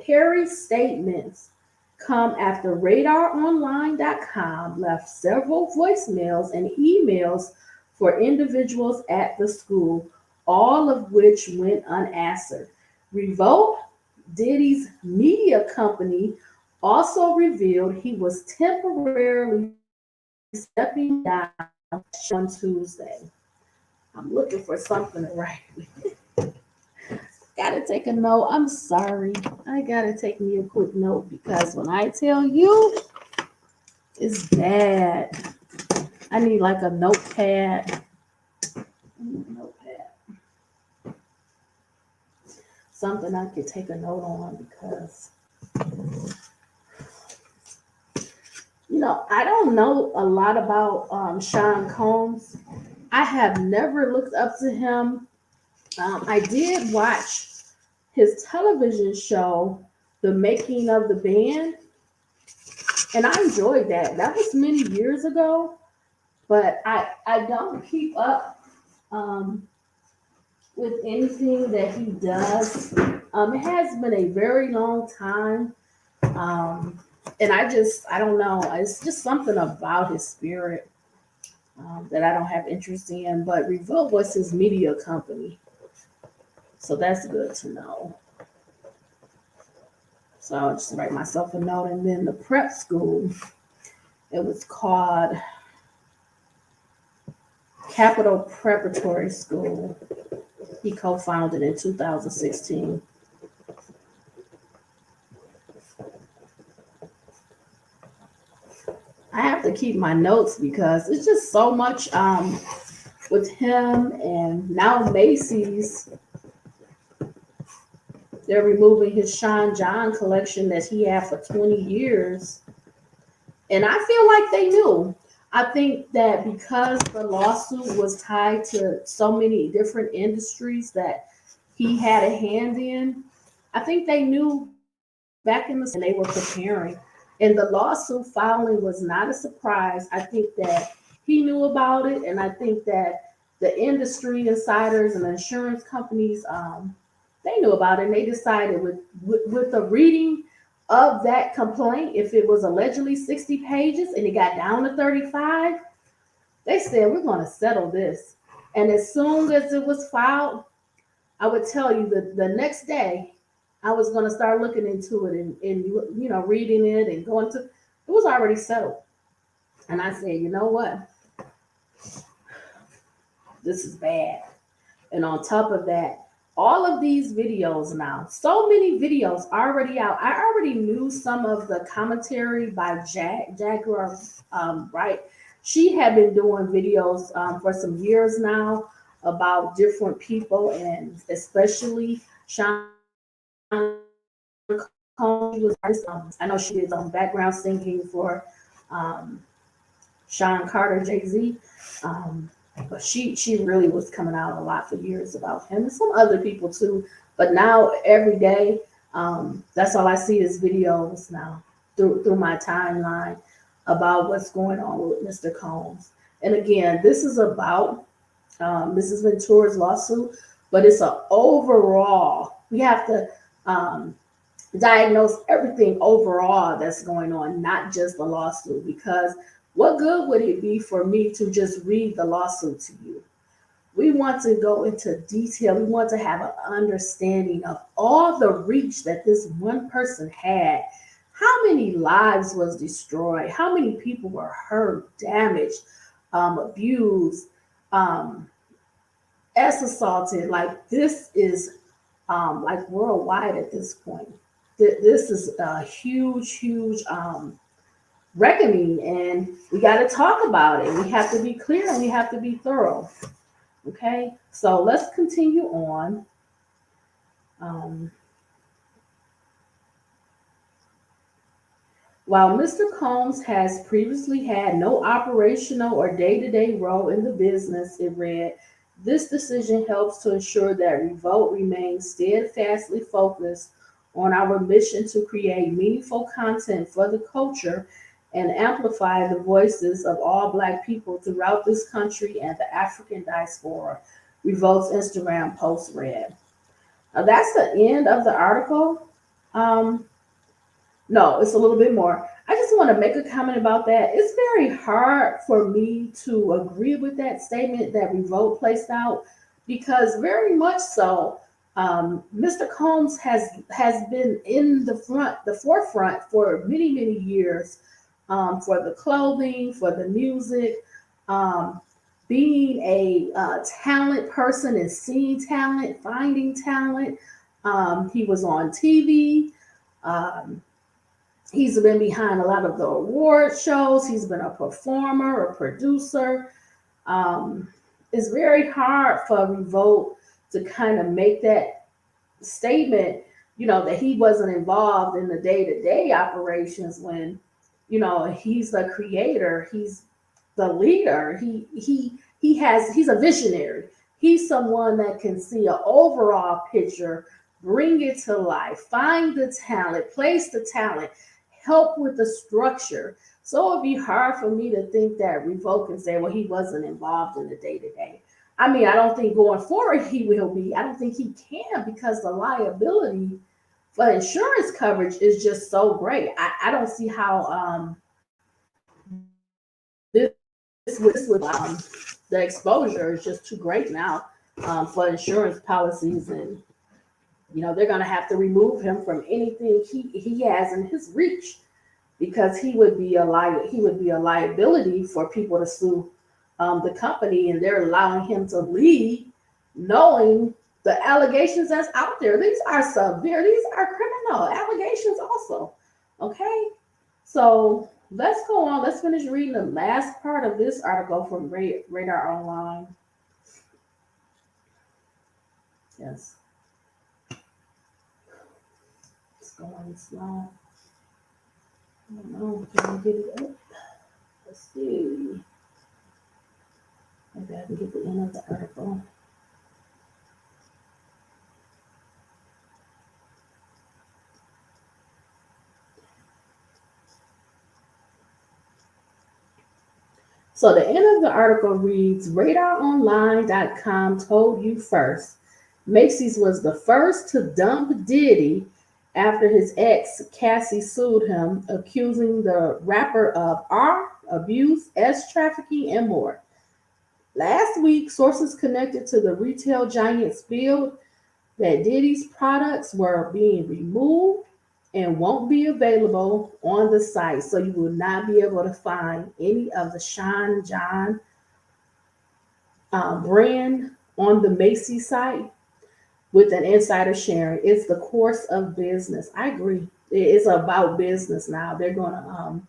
Perry's statements come after RadarOnline.com left several voicemails and emails for individuals at the school, all of which went unanswered. Revolt, Diddy's media company, also revealed he was temporarily stepping down on Tuesday. I'm looking for something to write with. Gotta take a note. I'm sorry. I gotta take me a quick note because when I tell you, it's bad. I need like a notepad. Something I could take a note on because, I don't know a lot about Sean Combs. I have never looked up to him. I did watch his television show, The Making of the Band, and I enjoyed that. That was many years ago, but I don't keep up with anything that he does. It has been a very long time, and I don't know. It's just something about his spirit that I don't have interest in. But Revolt was his media company. So that's good to know. So I'll just write myself a note. And then the prep school, it was called Capital Preparatory School. He co-founded in 2016. I have to keep my notes because it's just so much with him. And now Macy's, they're removing his Sean John collection that he had for 20 years. And I feel like they knew. I think that because the lawsuit was tied to so many different industries that he had a hand in, I think they knew back in the and they were preparing. And the lawsuit filing was not a surprise. I think that he knew about it, and I think that the industry insiders and the insurance companies, they knew about it, and they decided with the reading of that complaint, if it was allegedly 60 pages and it got down to 35, they said, we're going to settle this. And as soon as it was filed, I would tell you that the next day, I was going to start looking into it and reading it and going to, it was already settled. And I said, you know what? This is bad. And on top of that, all of these videos now, so many videos already out. I already knew some of the commentary by Jaguar, right? She had been doing videos for some years now about different people, and especially Sean Combs was I know she did background singing for Sean Carter, Jay-Z. But she really was coming out a lot for years about him and some other people too. But now every day, that's all I see is videos now through my timeline about what's going on with Mr. Combs. And again, this is about Mrs. Ventura's lawsuit, but it's an overall. We have to diagnose everything overall that's going on, not just the lawsuit, because what good would it be for me to just read the lawsuit to you? We want to go into detail. We want to have an understanding of all the reach that this one person had. How many lives was destroyed? How many people were hurt, damaged, abused, assaulted? Like, this is like worldwide at this point. This is a huge reckoning, and we got to talk about it. We have to be clear and we have to be thorough. Okay, so let's continue on. While Mr. Combs has previously had no operational or day-to-day role in the business, it read, this decision helps to ensure that Revolt remains steadfastly focused on our mission to create meaningful content for the culture and amplify the voices of all Black people throughout this country and the African diaspora. Revolt's Instagram post read. That's the end of the article. No, it's a little bit more. I just want to make a comment about that. It's very hard for me to agree with that statement that Revolt placed out, because very much so, Mr. Combs has been in the forefront for many years, for the clothing, for the music, being a talent person and seeing talent, finding talent. He was on TV. He's been behind a lot of the award shows. He's been a performer, a producer. It's very hard for Revolt to kind of make that statement, that he wasn't involved in the day-to-day operations when, he's the creator, he's the leader, he's a visionary. He's someone that can see an overall picture, bring it to life, find the talent, place the talent, help with the structure. So it'd be hard for me to think that Revolt can say, well, he wasn't involved in the day-to-day. I mean, I don't think going forward he will be. I don't think he can, because the liability for insurance coverage is just so great. I don't see how this with the exposure is just too great now for insurance policies and They're going to have to remove him from anything he has in his reach, because he would be a liability for people to sue the company, and they're allowing him to lead, knowing the allegations that's out there. These are severe. These are criminal allegations, also. Okay, so let's go on. Let's finish reading the last part of this article from Radar Online. Yes, it's going slow. I don't know. Can I get it up? Let's see. Maybe I can get the end of the article. So the end of the article reads, RadarOnline.com told you first. Macy's was the first to dump Diddy after his ex, Cassie, sued him, accusing the rapper of R, abuse, S trafficking, and more. Last week, sources connected to the retail giant spilled that Diddy's products were being removed and won't be available on the site. So you will not be able to find any of the Sean John brand on the Macy's site, with an insider sharing. It's the course of business. I agree. It's about business now. They're going to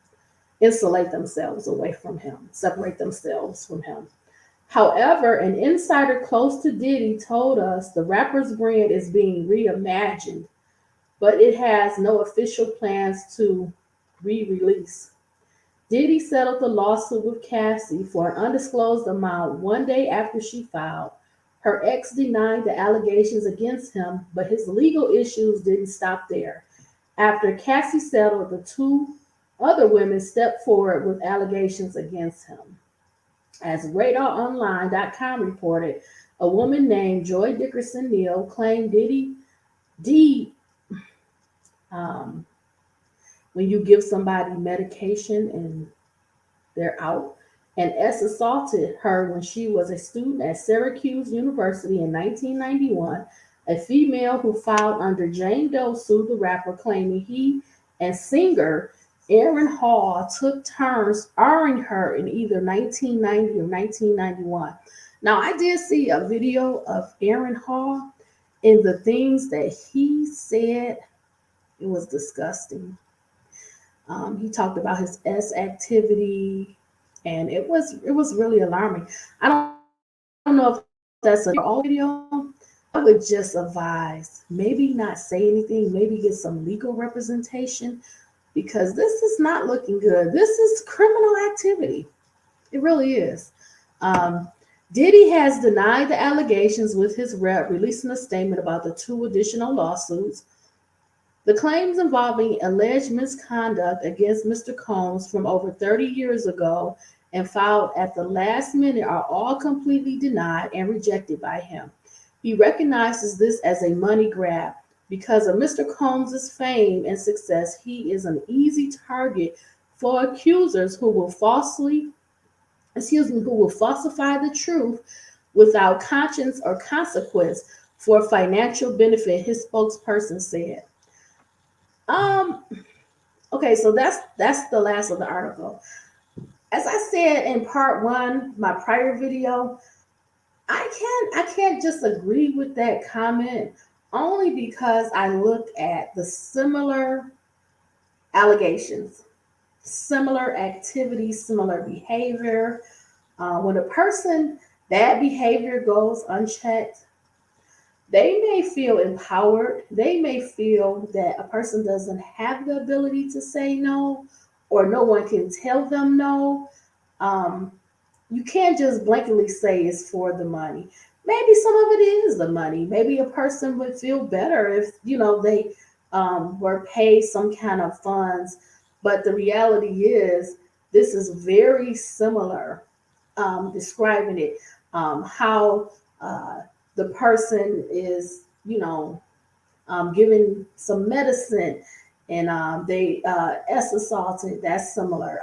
insulate themselves away from him, separate themselves from him. However, an insider close to Diddy told us the rapper's brand is being reimagined, but it has no official plans to re-release. Diddy settled the lawsuit with Cassie for an undisclosed amount one day after she filed. Her ex denied the allegations against him, but his legal issues didn't stop there. After Cassie settled, the two other women stepped forward with allegations against him. As RadarOnline.com reported, a woman named Joy Dickerson Neal claimed Diddy D um, when you give somebody medication and they're out, and S assaulted her when she was a student at Syracuse University in 1991. A female who filed under Jane Doe sued the rapper, claiming he and singer Aaron Hall took turns R-ing her in either 1990 or 1991. Now, I did see a video of Aaron Hall, and the things that he said, it was disgusting. He talked about his S activity, and it was really alarming. I don't know if that's an old video. I would just advise maybe not say anything, maybe get some legal representation, because this is not looking good. This is criminal activity. It really is. Um, Diddy has denied the allegations, with his rep releasing a statement about the two additional lawsuits. The claims involving alleged misconduct against Mr. Combs from over 30 years ago and filed at the last minute are all completely denied and rejected by him. He recognizes this as a money grab. Because of Mr. Combs' fame and success, he is an easy target for accusers who will falsify the truth without conscience or consequence for financial benefit, his spokesperson said. Um, okay, so that's the last of the article. As I said in part one, my prior video, I can't just agree with that comment, only because I looked at the similar allegations, similar activities, similar behavior. When a person, that behavior goes unchecked, they may feel empowered. They may feel that a person doesn't have the ability to say no, or no one can tell them no. Um, you can't just blankly say it's for the money. Maybe some of it is the money. Maybe a person would feel better if they were paid some kind of funds. But the reality is, this is very similar. Describing it, how the person is, given some medicine, and they S assaulted. That's similar.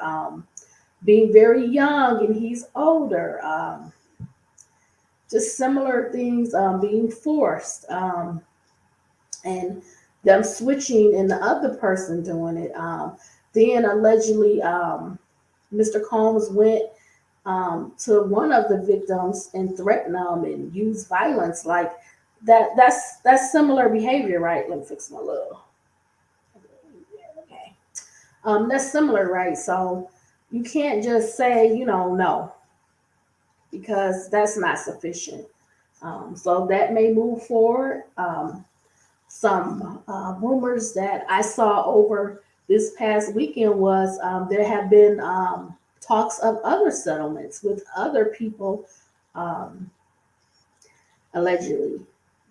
Being very young and he's older. Just similar things being forced. and them switching and the other person doing it. Then allegedly, Mr. Combs went to one of the victims and threatened them and used violence like that. That's similar behavior, right? Let me fix my little. Okay. That's similar, right? So you can't just say, no, because that's not sufficient. So that may move forward. Some rumors that I saw over this past weekend was there have been talks of other settlements with other people, um, allegedly,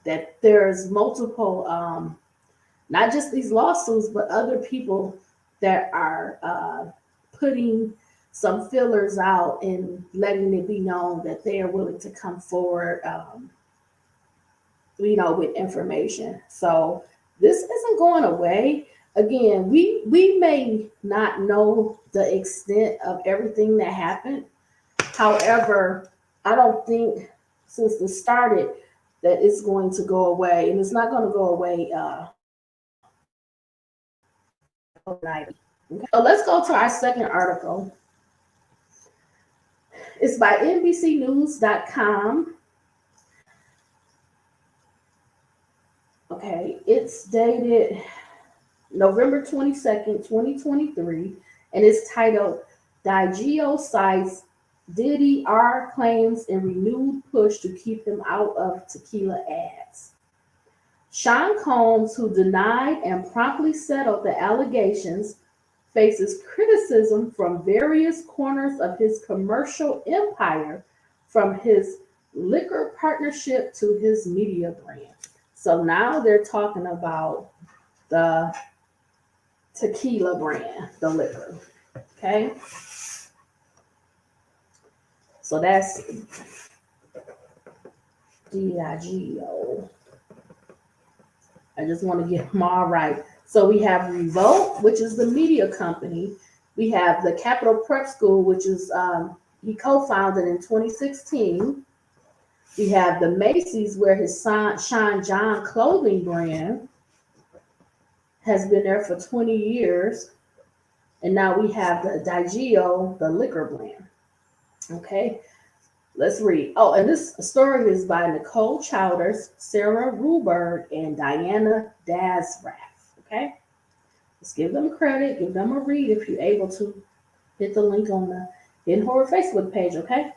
that there's multiple, not just these lawsuits, but other people that are putting some fillers out and letting it be known that they are willing to come forward, with information. So this isn't going away. Again, we may not know the extent of everything that happened. However, I don't think since this started that it's going to go away, and it's not going to go away overnight. Okay. So let's go to our second article. It's by NBCnews.com. Okay, it's dated November 22nd, 2023, and it's titled Digio Cites Diddy R Claims and Renewed Push to Keep Him Out of Tequila Ads. Sean Combs, who denied and promptly settled the allegations, faces criticism from various corners of his commercial empire, from his liquor partnership to his media brand. So now they're talking about the tequila brand, the liquor. Okay. So that's DIGO. I just want to get them all right. So we have Revolt, which is the media company. We have the Capital Prep School, which is he co-founded in 2016. We have the Macy's, where his son Sean John clothing brand has been there for 20 years. And now we have the Digio, the liquor brand. Okay, let's read. Oh, and this story is by Nicole Chowders, Sarah Ruberg, and Diana Dazrath. Okay, let's give them credit, give them a read if you're able to. Hit the link on the Hidden Horror Facebook page. Okay,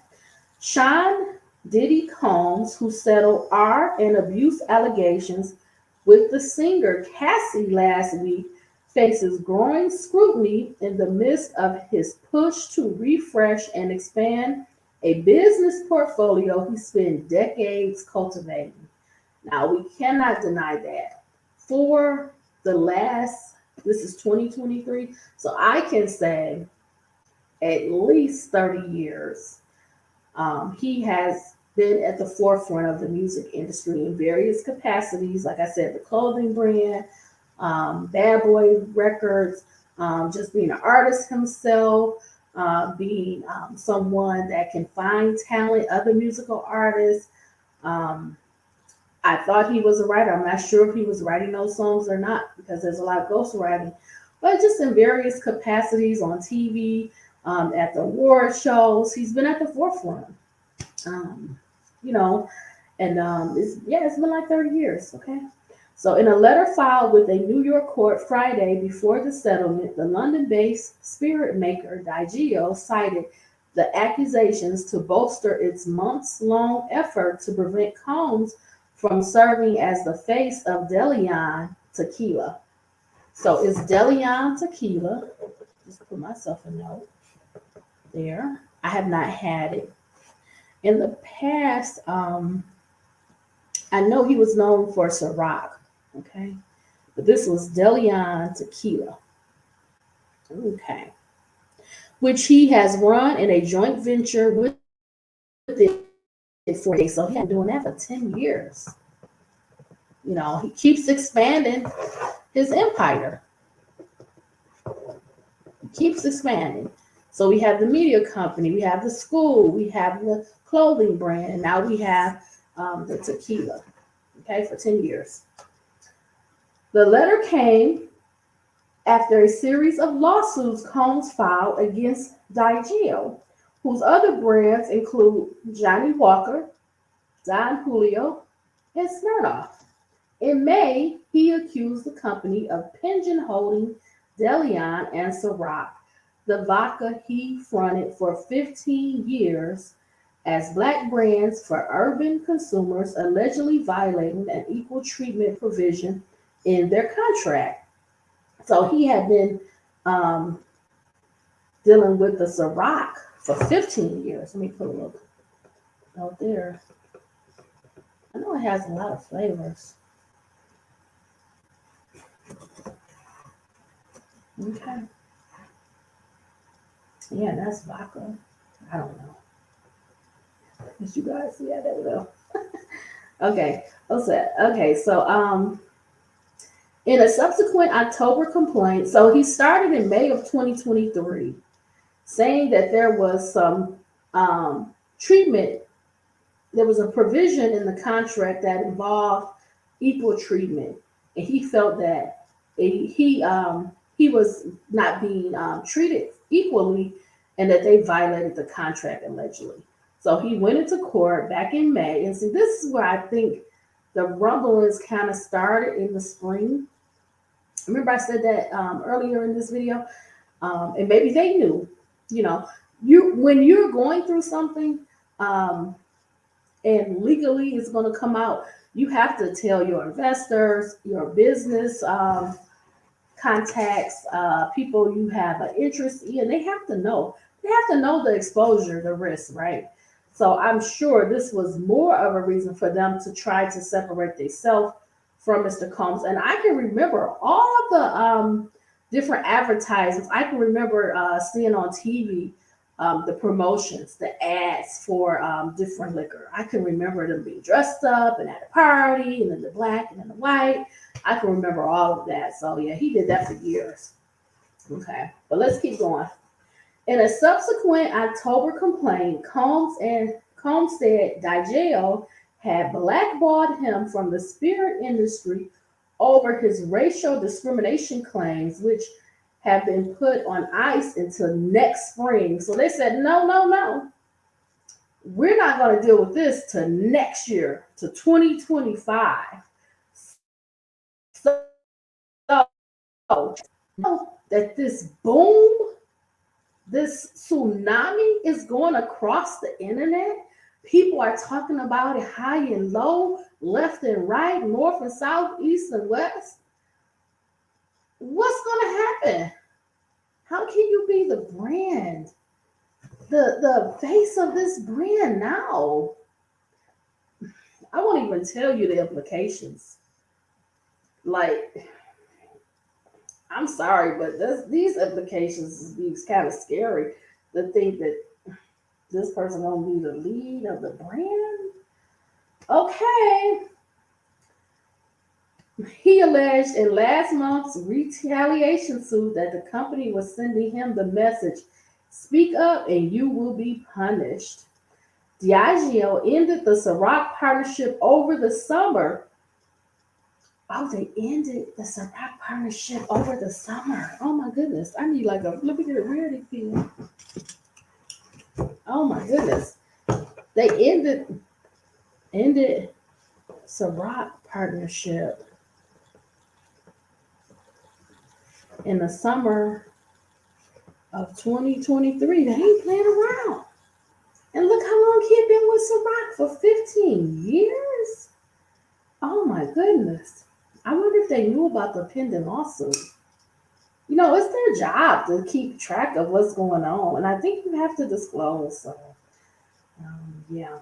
Sean Diddy Combs, who settled R and abuse allegations with the singer Cassie last week, faces growing scrutiny in the midst of his push to refresh and expand a business portfolio he spent decades cultivating. Now, we cannot deny that. For the last, this is 2023, so I can say at least 30 years, he has been at the forefront of the music industry in various capacities. Like I said, the clothing brand, Bad Boy Records, just being an artist himself, being someone that can find talent, other musical artists. I thought he was a writer. I'm not sure if he was writing those songs or not, because there's a lot of ghostwriting, but just in various capacities on TV, at the award shows, he's been at the forefront. You know, and it's been like 30 years. Okay. So, in a letter filed with a New York court Friday before the settlement, the London-based spirit maker Digio cited the accusations to bolster its months-long effort to prevent Combs from serving as the face of DeLeon Tequila. So, it's DeLeon Tequila. Just put myself a note there. I have not had it. In the past, I know he was known for Ciroc. Okay, but this was DeLeon Tequila. Okay, which he has run in a joint venture with it for days. So he's been doing that for 10 years. You know, he keeps expanding his empire. He keeps expanding. So we have the media company, we have the school, we have the clothing brand, and now we have the tequila. Okay, for 10 years. The letter came after a series of lawsuits Combs filed against Diageo, whose other brands include Johnny Walker, Don Julio, and Smirnoff. In May, he accused the company of pigeonholing DeLeon and Ciroc, the vodka he fronted for 15 years, as black brands for urban consumers, allegedly violating an equal treatment provision in their contract. So he had been um, dealing with the Ciroc for 15 years. Let me put a look out there. I know it has a lot of flavors. Okay. Yeah, that's vodka. I don't know. Did you guys? Yeah, there we go. Okay. So in a subsequent October complaint, so he started in May of 2023, saying that there was some treatment, there was a provision in the contract that involved equal treatment, and he felt that he was not being treated equally, and that they violated the contract allegedly. So he went into court back in May, and see, this is where I think the rumblings kind of started in the spring. Remember, I said that earlier in this video, and maybe they knew, you know, you when you're going through something, um, and legally it's going to come out, you have to tell your investors, your business contacts, people you have an interest in. They have to know. They have to know the exposure, the risk, right? So I'm sure this was more of a reason for them to try to separate themselves from Mr. Combs. And I can remember all of the different advertisements. I can remember seeing on TV the promotions, the ads for different liquor. I can remember them being dressed up and at a party, and then the black and then the white. I can remember all of that. So yeah, he did that for years. Okay, but let's keep going. In a subsequent October complaint, Combs said Diageo had blackballed him from the spirit industry over his racial discrimination claims, which have been put on ice until next spring. So they said, no, no, no. We're not going to deal with this till next year, to 2025. So know that this boom, this tsunami is going across the internet. People are talking about it high and low, left and right, north and south, east and west. What's going to happen? How can you be the brand, the face of this brand now? I won't even tell you the implications. Like, I'm sorry, but these implications is kind of scary to think that this person gonna be the lead of the brand. Okay. He alleged in last month's retaliation suit that the company was sending him the message, speak up and you will be punished. Diageo ended the Ciroc partnership over the summer. Oh, they ended the Ciroc partnership over the summer. Oh my goodness. I need like a, let me get a reality pill. Oh my goodness. They ended Ciroc partnership in the summer of 2023. They ain't playing around. And look how long he had been with Ciroc, for 15 years. Oh my goodness. I wonder if they knew about the pending lawsuit. You know, it's their job to keep track of what's going on. And I think you have to disclose. So, yeah.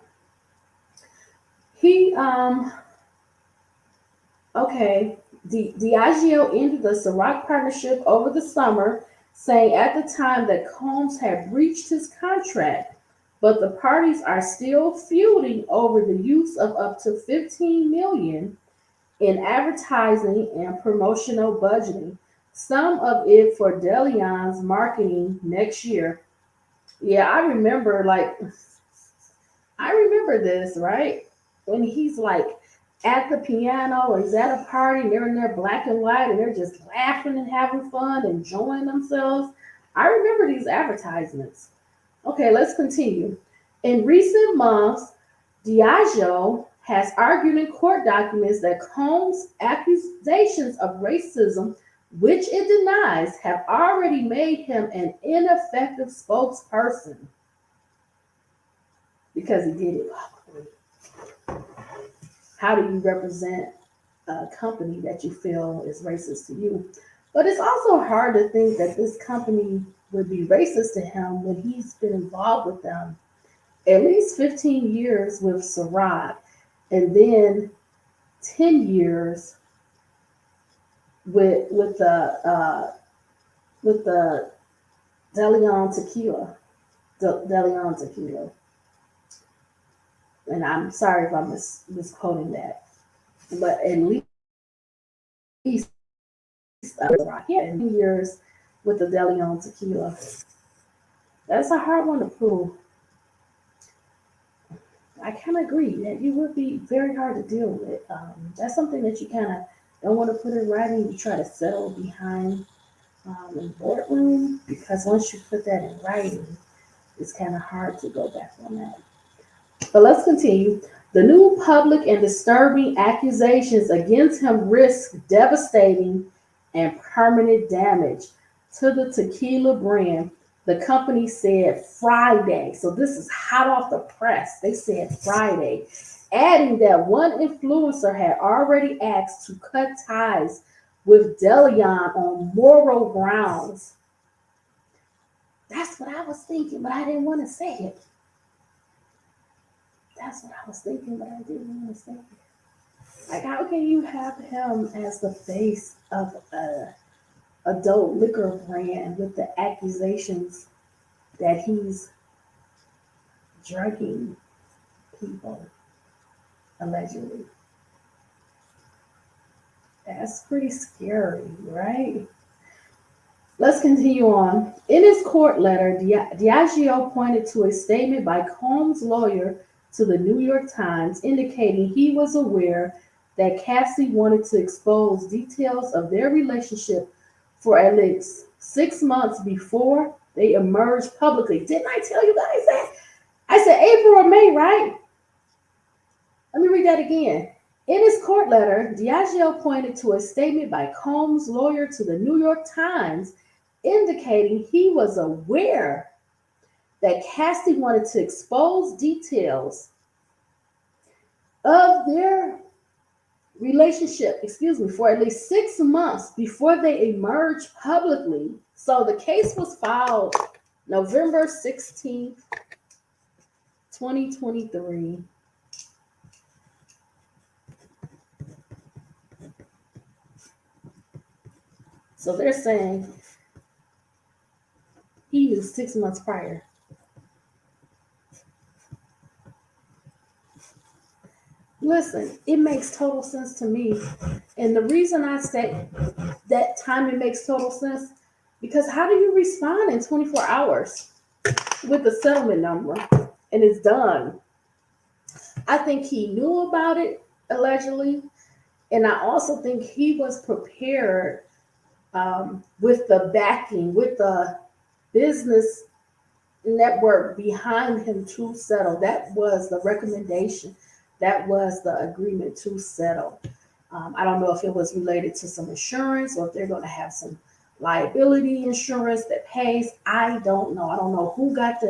Okay. Diageo ended the Ciroc partnership over the summer, saying at the time that Combs had breached his contract, but the parties are still feuding over the use of up to $15 million in advertising and promotional budgeting, some of it for DeLeon's marketing next year. Yeah, I remember this, right? When he's like at the piano or he's at a party and they're in their black and white and they're just laughing and having fun, enjoying themselves. I remember these advertisements. Okay, let's continue. In recent months, Diageo has argued in court documents that Combs' accusations of racism, which it denies, have already made him an ineffective spokesperson because he did it publicly. How do you represent a company that you feel is racist to you? But it's also hard to think that this company would be racist to him when he's been involved with them at least 15 years with Ciroc, and then 10 years with the DeLeon tequila, DeLeon tequila. And I'm sorry if I'm misquoting that, but at least yeah, 10 years with the DeLeon tequila. That's a hard one to prove. I kind of agree that you would be very hard to deal with. That's something that you kind of don't want to put in writing. You try to settle behind in the boardroom because once you put that in writing, it's kind of hard to go back on that. But let's continue. The new public and disturbing accusations against him risk devastating and permanent damage to the tequila brand, the company said Friday. So this is hot off the press. They said Friday, adding that one influencer had already asked to cut ties with DeLeon on moral grounds. That's what I was thinking, but I didn't want to say it. That's what I was thinking, but I didn't want to say it. Like, how can you have him as the face of a adult liquor brand with the accusations that he's drugging people, allegedly? That's pretty scary, right? Let's continue on. In his court letter, Diageo pointed to a statement by Combs' lawyer to the New York Times indicating he was aware that Cassie wanted to expose details of their relationship for at least 6 months before they emerged publicly. Didn't I tell you guys that? I said April or May, right? Let me read that again. In his court letter, Diageo pointed to a statement by Combs' lawyer to the New York Times indicating he was aware that Cassie wanted to expose details of their relationship, for at least 6 months before they emerged publicly. So the case was filed November 16th, 2023. So they're saying he knew 6 months prior. Listen, it makes total sense to me. And the reason I say that timing makes total sense, because how do you respond in 24 hours with the settlement number and it's done? I think he knew about it, allegedly. And I also think he was prepared with the backing, with the business network behind him to settle. That was the recommendation. That was the agreement to settle. I don't know if it was related to some insurance or if they're going to have some liability insurance that pays. I don't know. I don't know who got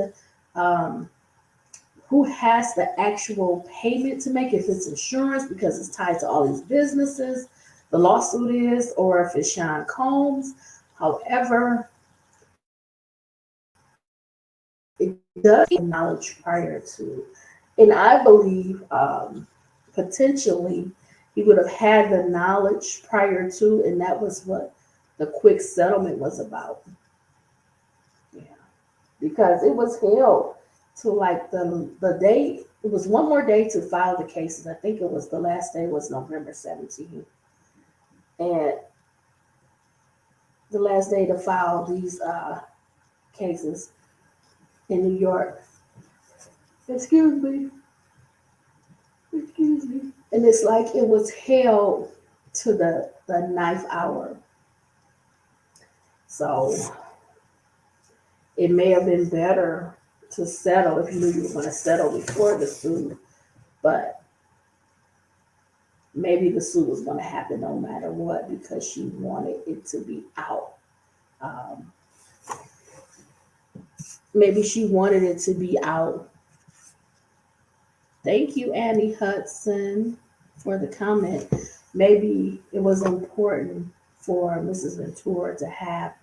who has the actual payment to make, if it's insurance because it's tied to all these businesses, the lawsuit is, or if it's Sean Combs. However, it does knowledge prior to, and I believe potentially he would have had the knowledge prior to, and that was what the quick settlement was about. Yeah, because it was held to like the day. It was one more day to file the cases. I think it was the last day was November 17th, and the last day to file these cases in New York. Excuse me. And it's like it was held to the ninth hour. So it may have been better to settle if you knew you were going to settle before the suit, but maybe the suit was going to happen no matter what because she wanted it to be out. Um, Maybe she wanted it to be out. Thank you, Annie Hudson, for the comment. Maybe it was important for Mrs. Ventura to have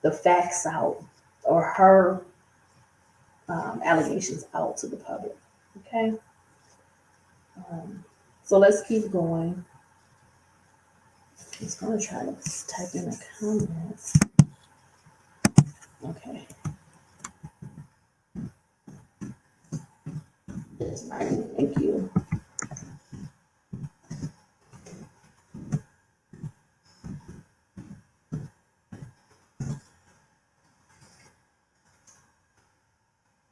the facts out or her allegations out to the public. Okay. Um, so let's keep going. I'm just going to try to type in the comments. Okay. That's right. Thank you.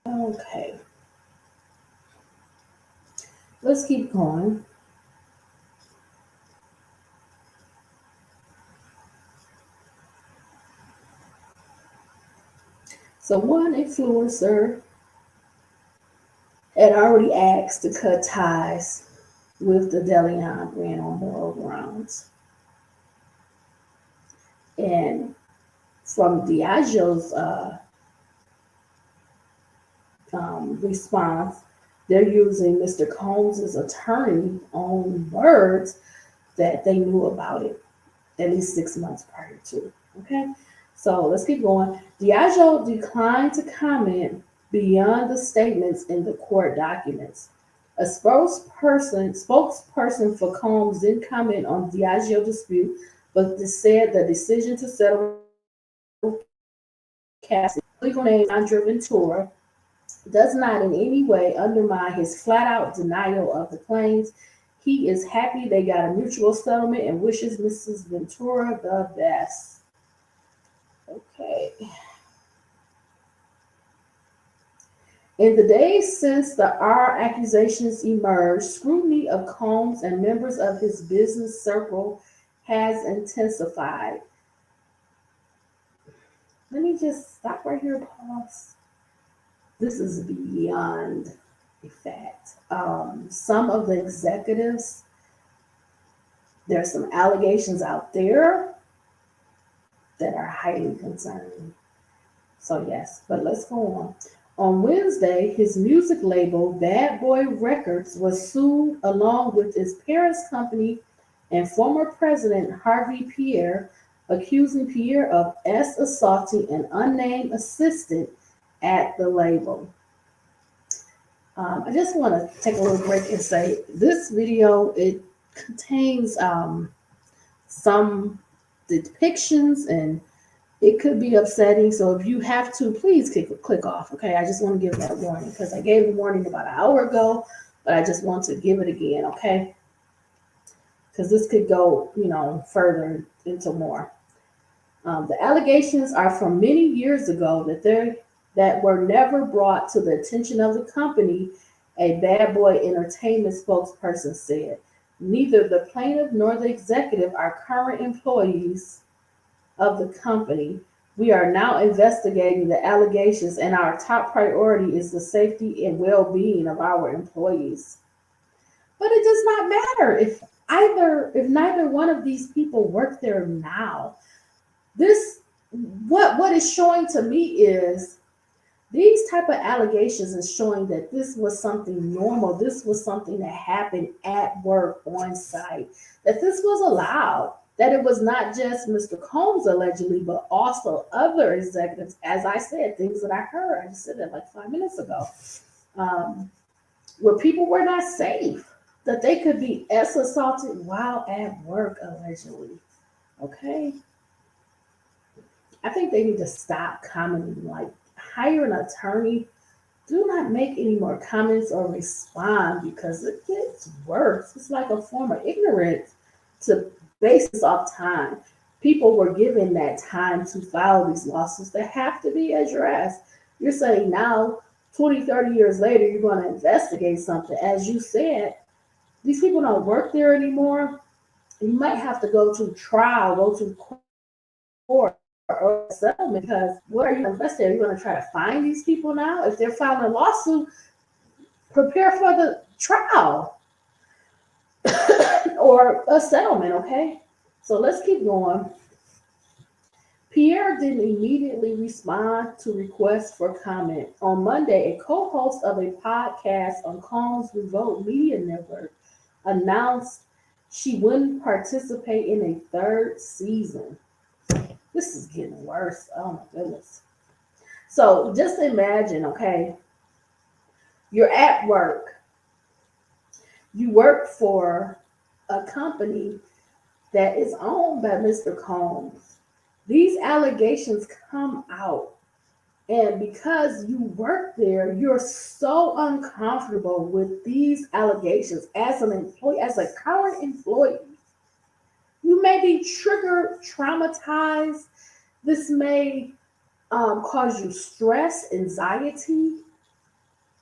Okay. Let's keep going. So one influencer had already asked to cut ties with the Deleon brand on moral grounds. And from Diageo's response, they're using Mr. Combs' attorney own words that they knew about it at least 6 months prior to. Okay, so let's keep going. Diageo declined to comment beyond the statements in the court documents. A spokesperson for Combs didn't comment on Diageo dispute, but said the decision to settle Cassie, legal name Andre Ventura, does not in any way undermine his flat out denial of the claims. He is happy they got a mutual settlement and wishes Mrs. Ventura the best. Okay. In the days since the R accusations emerged, scrutiny of Combs and members of his business circle has intensified. Let me just stop right here, pause. This is beyond a fact. Some of the executives, there's some allegations out there that are highly concerning. So yes, but let's go on. On Wednesday, his music label, Bad Boy Records, was sued along with his parents' company and former president Harvey Pierre, accusing Pierre of assaulting an unnamed assistant at the label. I just want to take a little break and say this video, it contains some depictions and it could be upsetting. So if you have to, please click off. Okay, I just want to give that warning because I gave the warning about an hour ago, but I just want to give it again. Okay, because this could go, further into more. The allegations are from many years ago that were never brought to the attention of the company, a Bad Boy Entertainment spokesperson said. Neither the plaintiff nor the executive are current employees of the company. We are now investigating the allegations, and our top priority is the safety and well-being of our employees. But it does not matter if neither one of these people work there now. What is showing to me is these type of allegations is showing that this was something normal. This was something that happened at work on site, that this was allowed, that it was not just Mr. Combs allegedly, but also other executives. As I said, things that I heard, I just said that like 5 minutes ago, where people were not safe, that they could be assaulted while at work allegedly. Okay. I think they need to stop commenting, like hire an attorney. Do not make any more comments or respond because it gets worse. It's like a form of ignorance to base this off time. People were given that time to file these lawsuits that have to be addressed. You're saying now, 20, 30 years later, you're going to investigate something. As you said, These people don't work there anymore. You might have to go to trial, go to court or settlement because what are you going to invest there? Are you going to try to find these people now? If they're filing a lawsuit, prepare for the trial or a settlement, okay? So let's keep going. Pierre didn't immediately respond to requests for comment. On Monday, a co host of a podcast on Combs Revolt Media Network announced she wouldn't participate in a third season. This is getting worse. Oh my goodness. So just imagine, okay, you're at work, you work for a company that is owned by Mr. Combs. These allegations come out. And because you work there, you're so uncomfortable with these allegations as an employee, as a current employee. You may be triggered, traumatized. This may cause you stress, anxiety.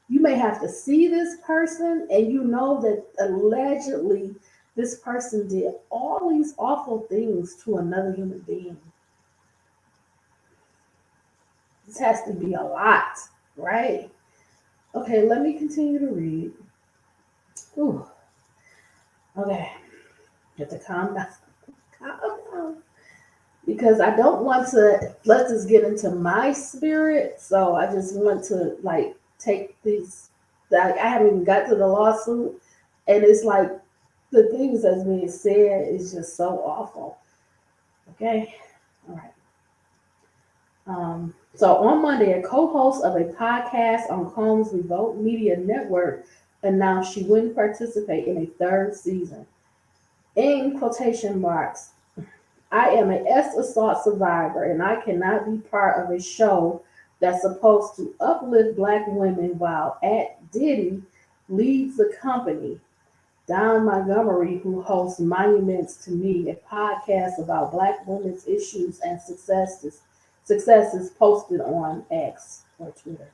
You may have to see this person, and you know that allegedly this person did all these awful things to another human being. This has to be a lot, right? Okay, let me continue to read. Ooh, okay, have to calm down. Calm down. Because I don't want to let this get into my spirit. So I just want to like take these. Like I haven't even got to the lawsuit, and it's like the things that's being said is just so awful. Okay, all right. So on Monday, a co-host of a podcast on Combs Revolt Media Network announced she wouldn't participate in a third season. In quotation marks, I am an S assault survivor and I cannot be part of a show that's supposed to uplift black women while at Diddy leads the company. Don Montgomery, who hosts Monuments to Me, a podcast about black women's issues and successes posted on X or Twitter.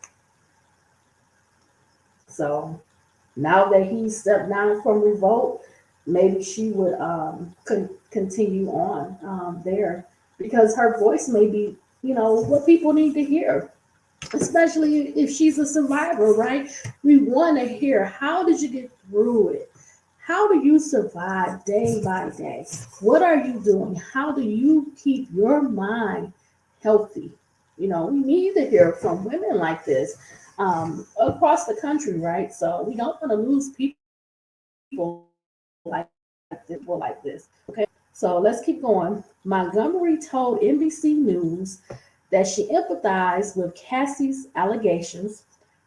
So now that he stepped down from Revolt, maybe she would continue on there because her voice may be, what people need to hear, especially if she's a survivor, right? We want to hear, how did you get through it? How do you survive day by day? What are you doing? How do you keep your mind healthy? We need to hear from women like this across the country, right? So we don't want to lose people like this. Okay. So let's keep going. Montgomery told NBC News that she empathized with Cassie's allegations.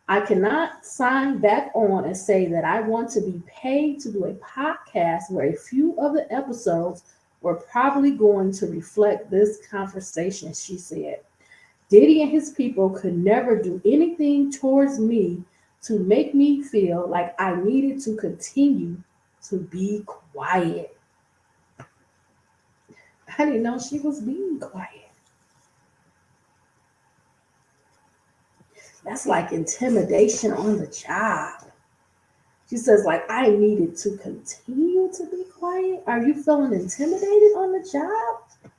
I cannot sign back on and say that I want to be paid to do a podcast where a few of the episodes were probably going to reflect this conversation, she said. Diddy and his people could never do anything towards me to make me feel like I needed to continue to be quiet. I didn't know she was being quiet. That's like intimidation on the job. She says, like, I needed to continue to be quiet. Are you feeling intimidated on the job?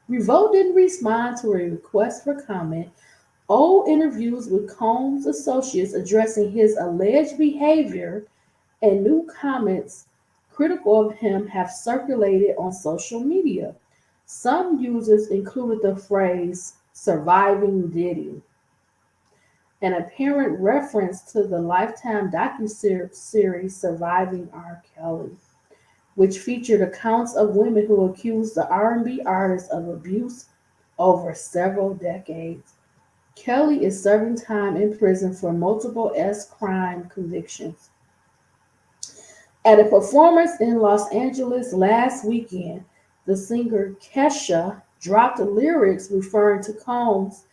Revolt didn't respond to a request for comment. Old interviews with Combs associates addressing his alleged behavior and new comments critical of him have circulated on social media. Some users included the phrase surviving Diddy, an apparent reference to the Lifetime docuseries Surviving R. Kelly, which featured accounts of women who accused the R&B artist of abuse over several decades. Kelly is serving time in prison for multiple S crime convictions. At a performance in Los Angeles last weekend, the singer Kesha dropped lyrics referring to Combs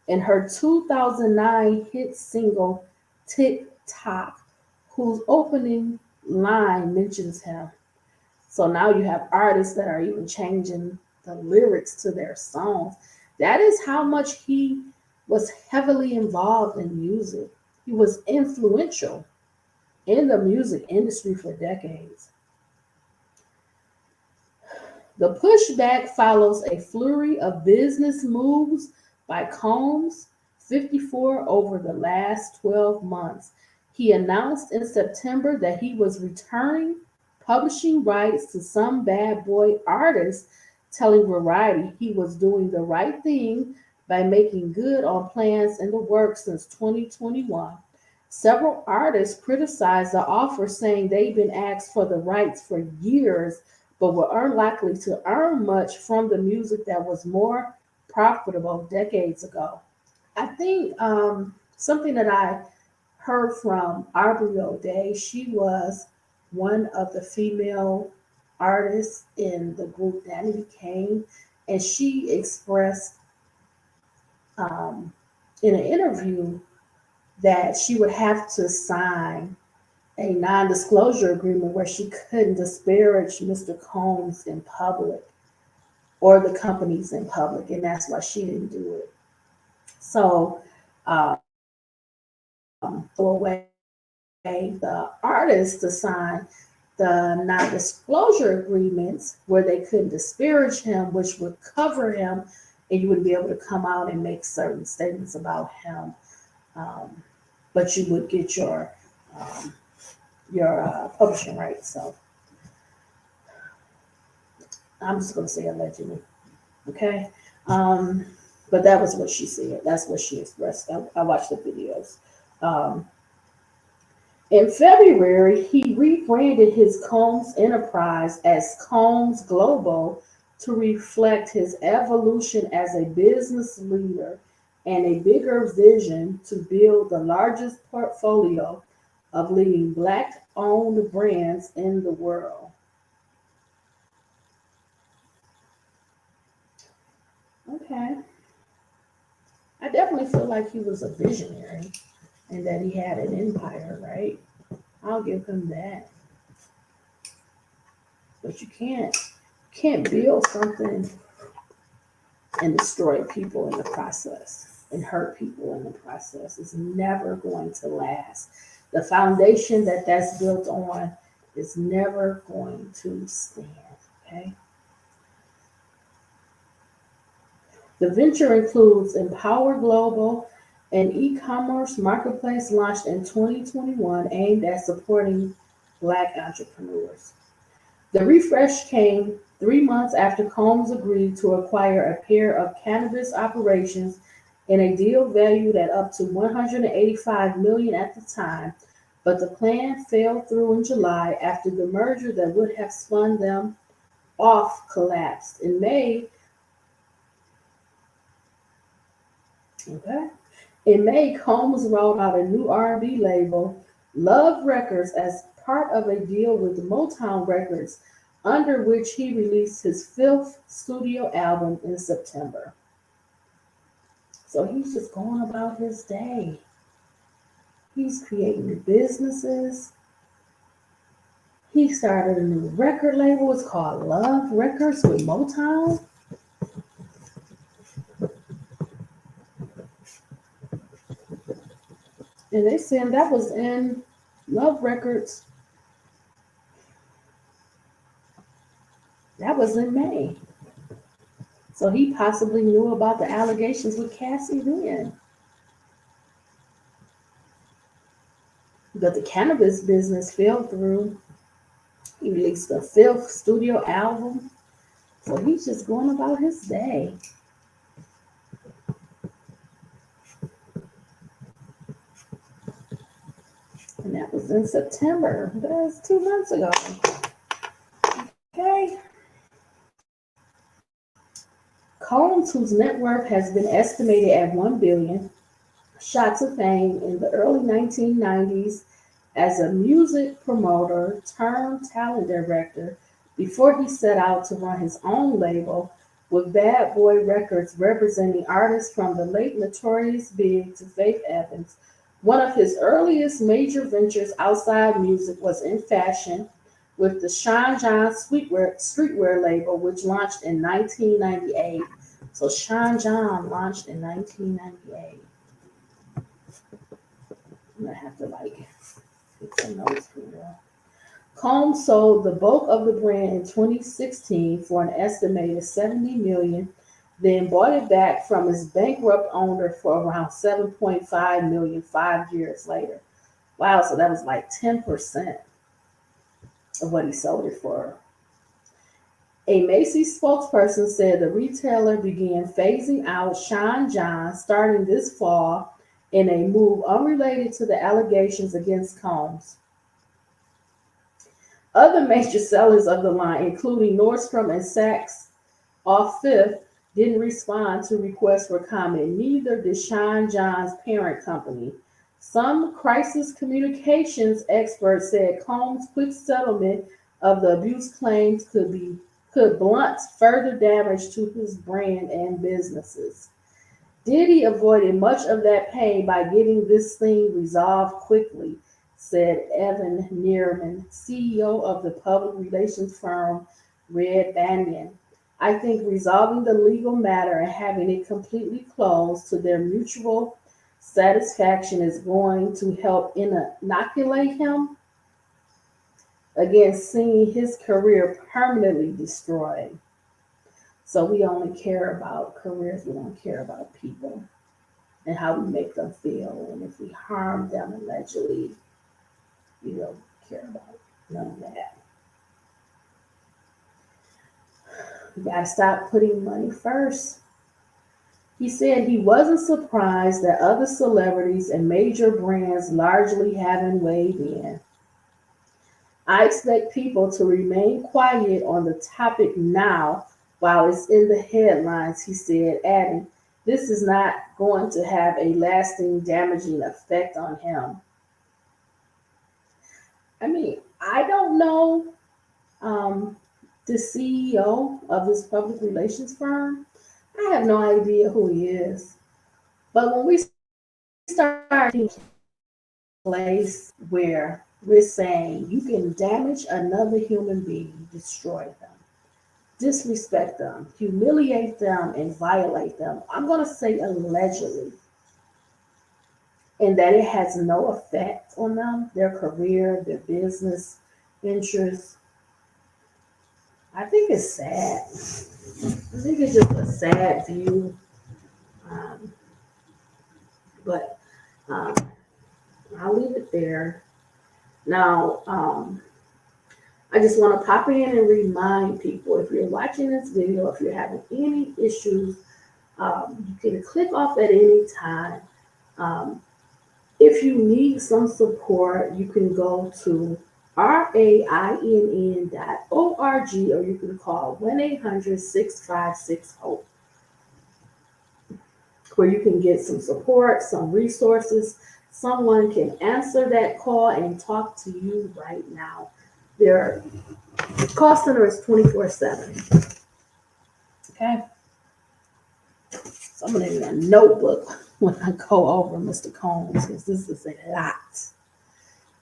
in her 2009 hit single Tick Tock, whose opening line mentions him. So now you have artists that are even changing the lyrics to their songs. That is how much he was heavily involved in music. He was influential. in the music industry for decades. The pushback follows a flurry of business moves by Combs, 54, over the last 12 months. He announced in September that he was returning publishing rights to some bad boy artists, telling Variety he was doing the right thing by making good on plans in the works since 2021. Several artists criticized the offer, saying they'd been asked for the rights for years but were unlikely to earn much from the music that was more profitable decades ago. I think something that I heard from Aubrey O'Day, she was one of the female artists in the group Danny Became, and she expressed um, in an interview that she would have to sign a non-disclosure agreement where she couldn't disparage Mr. Combs in public or the companies in public, and that's why she didn't do it. So, away the artists to sign the non-disclosure agreements where they couldn't disparage him, which would cover him, and you would be able to come out and make certain statements about him, um, but you would get um, your publishing rights. So I'm just going to say allegedly. Okay. Um, but that was what she said. That's what she expressed. I watched the videos. Um, in February, he rebranded his Combs enterprise as Combs Global to reflect his evolution as a business leader and a bigger vision to build the largest portfolio of leading Black owned brands in the world. Okay. I definitely feel like he was a visionary and that he had an empire, right? I'll give him that. But you can't build something and destroy people in the process and hurt people in the process. It's never going to last. The foundation that that's built on is never going to stand. Okay. The venture includes Empower Global, an e-commerce marketplace launched in 2021 aimed at supporting Black entrepreneurs. The refresh came 3 months after Combs agreed to acquire a pair of cannabis operations in a deal valued at up to 185 million dollars at the time, but the plan fell through in July after the merger that would have spun them off collapsed. Okay. In May, Combs rolled out a new R&B label, Love Records, as part of a deal with Motown Records, under which he released his fifth studio album in September. So he's just going about his day. He's creating businesses. He started a new record label. It's called Love Records with Motown. And they said that was in Love Records. That was in May. So he possibly knew about the allegations with Cassie then. But the cannabis business fell through. He released the fifth studio album. So he's just going about his day. And that was in September. That's 2 months ago. Okay. Combs, whose net worth has been estimated at 1 billion, shot to fame in the early 1990s as a music promoter turned talent director before he set out to run his own label with Bad Boy Records, representing artists from the late Notorious Big to Faith Evans. One of his earliest major ventures outside music was in fashion with the Sean John streetwear label, which launched in 1998. So Sean John launched in 1998. I'm gonna have to Get some notes here. Combs sold the bulk of the brand in 2016 for an estimated 70 million, then bought it back from its bankrupt owner for around 7.5 million 5 years later. Wow, so that was like 10% of what he sold it for. A Macy's spokesperson said the retailer began phasing out Sean John starting this fall in a move unrelated to the allegations against Combs. Other major sellers of the line, including Nordstrom and Saks off Fifth, didn't respond to requests for comment. Neither did Sean John's parent company. Some crisis communications experts said Combs' quick settlement of the abuse claims could blunt further damage to his brand and businesses. Diddy avoided much of that pain by getting this thing resolved quickly, said Evan Neerman, CEO of the public relations firm Red Banyan. I think resolving the legal matter and having it completely closed to their mutual satisfaction is going to help inoculate him against seeing his career permanently destroyed. So we only care about careers, we don't care about people and how we make them feel. And if we harm them allegedly, we don't care about none of that. We gotta stop putting money first. He said he wasn't surprised that other celebrities and major brands largely haven't weighed in. I expect people to remain quiet on the topic now while it's in the headlines, he said, adding, this is not going to have a lasting damaging effect on him. I mean, I don't know the CEO of this public relations firm. I have no idea who he is. But when we start in a place where we're saying you can damage another human being, destroy them, disrespect them, humiliate them, and violate them, I'm going to say allegedly, and that it has no effect on them, their career, their business interests, I think it's sad. I think it's just a sad view. Um, but I'll leave it there. Now, I just want to pop in and remind people, if you're watching this video, if you're having any issues, you can click off at any time. If you need some support, you can go to rainn.org, or you can call 1-800-656-HOPE, where you can get some support, some resources. Someone can answer that call and talk to you right now. Their call center is 24/7. Okay? So I'm going to need a notebook when I go over Mr. Combs, because this is a lot.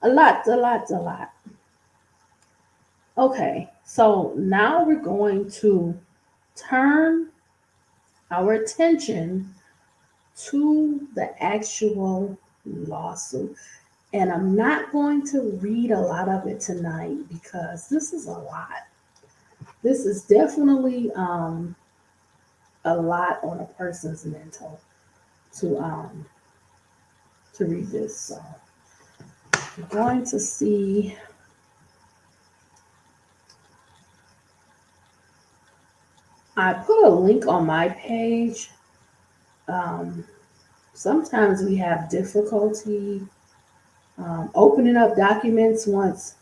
A lot. Okay, so now we're going to turn our attention to the actual lawsuit. And I'm not going to read a lot of it tonight because this is a lot. This is definitely a lot on a person's mental to read this. So I'm going to see. I put a link on my page. Sometimes we have difficulty opening up documents once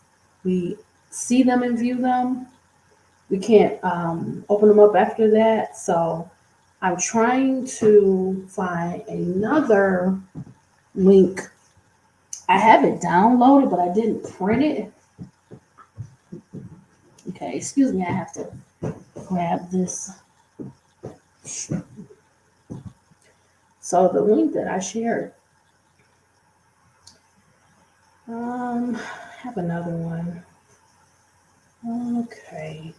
we see them and view them. We can't open them up after that. So I'm trying to find another link. I have it downloaded, but I didn't print it. Okay, excuse me, I have to grab this. So the link that I shared, I have another one. Okay.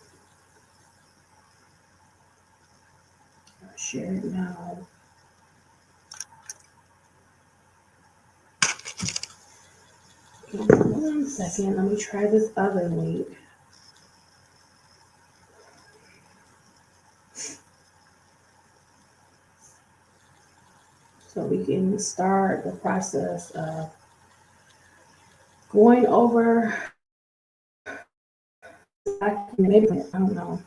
I'll share it now. Give me 1 second. Let me try this other link. So we can start the process of going over maybe I don't know.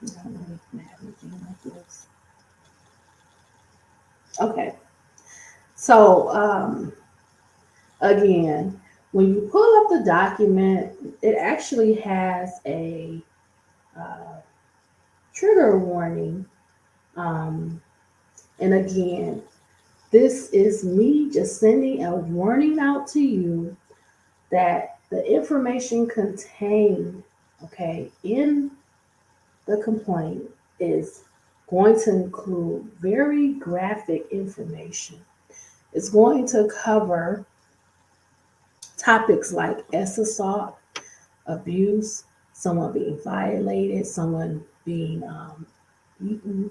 I don't know if I have anything like this. Okay. So again, when you pull up the document, it actually has a uh, trigger warning. And again, this is me just sending a warning out to you that the information contained, okay, in the complaint is going to include very graphic information. It's going to cover topics like assault, abuse, someone being violated, someone being beaten,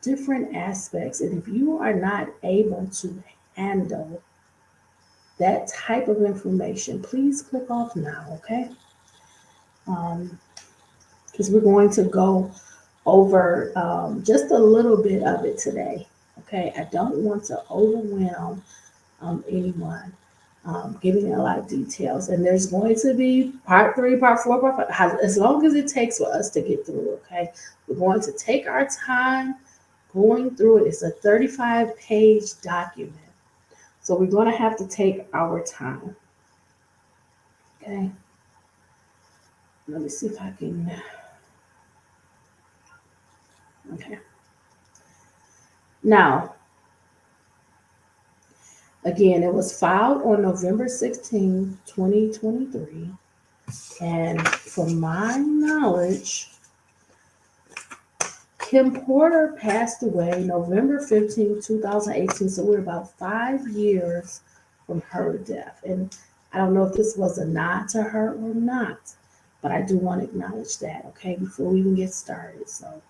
different aspects. And if you are not able to handle that type of information, please click off now, okay? Because we're going to go over just a little bit of it today, okay? I don't want to overwhelm anyone. Giving a lot of details, and there's going to be part 3, part 4, part 5, as long as it takes for us to get through. Okay, we're going to take our time going through it. It's a 35-page document, so we're going to have to take our time. Okay, let me see if I can. Okay, now again, it was filed on November 16, 2023. And from my knowledge, Kim Porter passed away November 15, 2018. So we're about 5 years from her death. And I don't know if this was a nod to her or not, but I do want to acknowledge that, okay, before we even get started. So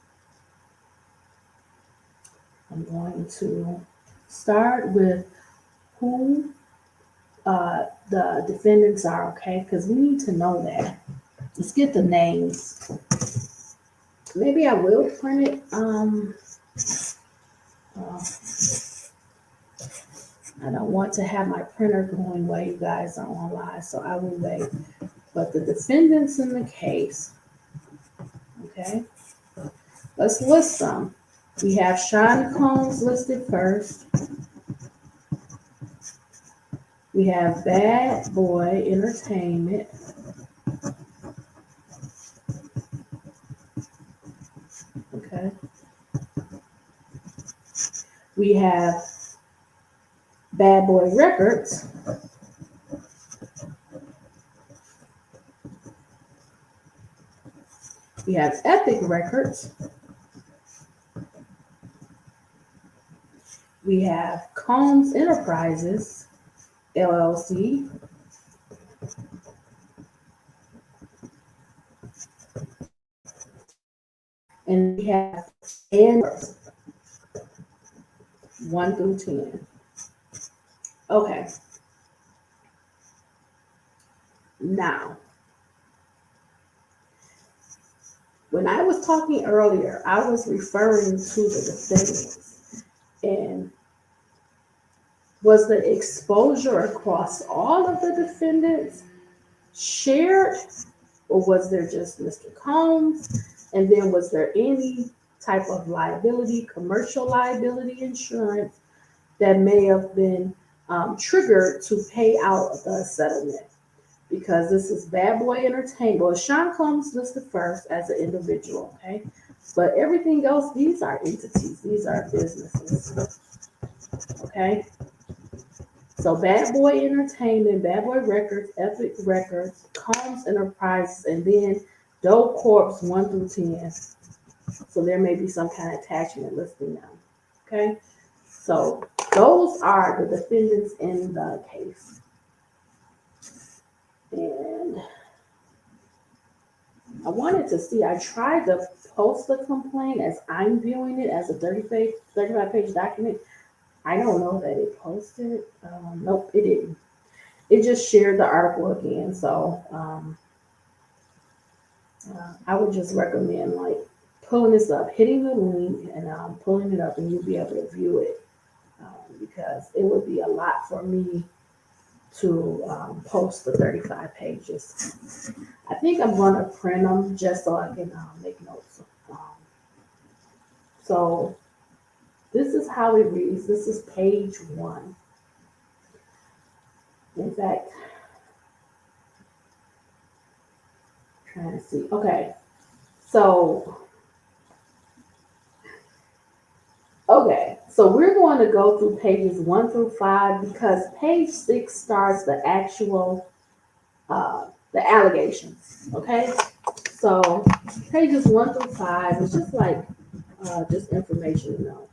I'm going to start with who the defendants are, okay, because we need to know that. Let's get the names. Maybe I will print it. I don't want to have my printer going while you guys are online, so I will wait. But the defendants in the case, okay, let's list them. We have Sean Combs listed first. We have Bad Boy Entertainment. Okay. We have Bad Boy Records. We have Epic Records. We have Combs Enterprises, LLC. And we have N 1 through 10. Okay. Now, when I was talking earlier, I was referring to the defendants. And was the exposure across all of the defendants shared, or was there just Mr. Combs? And then was there any type of liability, commercial liability insurance that may have been triggered to pay out the settlement? Because this is Bad Boy Entertainment. Well, Sean Combs listed first as an individual, okay? But everything else, these are entities, these are businesses, okay? So Bad Boy Entertainment, Bad Boy Records, Epic Records, Combs Enterprises, and then Doe Corp's 1 through 10. So there may be some kind of attachment listing them, okay? So those are the defendants in the case. And I wanted to see, I tried to post the complaint as I'm viewing it as a 35-page document. I don't know that it posted. Nope, it didn't. it just shared the article again. So I would just recommend like pulling this up, hitting the link, and pulling it up, and you'll be able to view it because it would be a lot for me to post the 35 pages. I think I'm going to print them just so I can make notes. So this is how it reads. This is page one. In fact, trying to see. Okay, so so we're going to go through pages 1 through 5 because page 6 starts the actual the allegations. Okay, so pages 1 through 5 is just like just information, you know.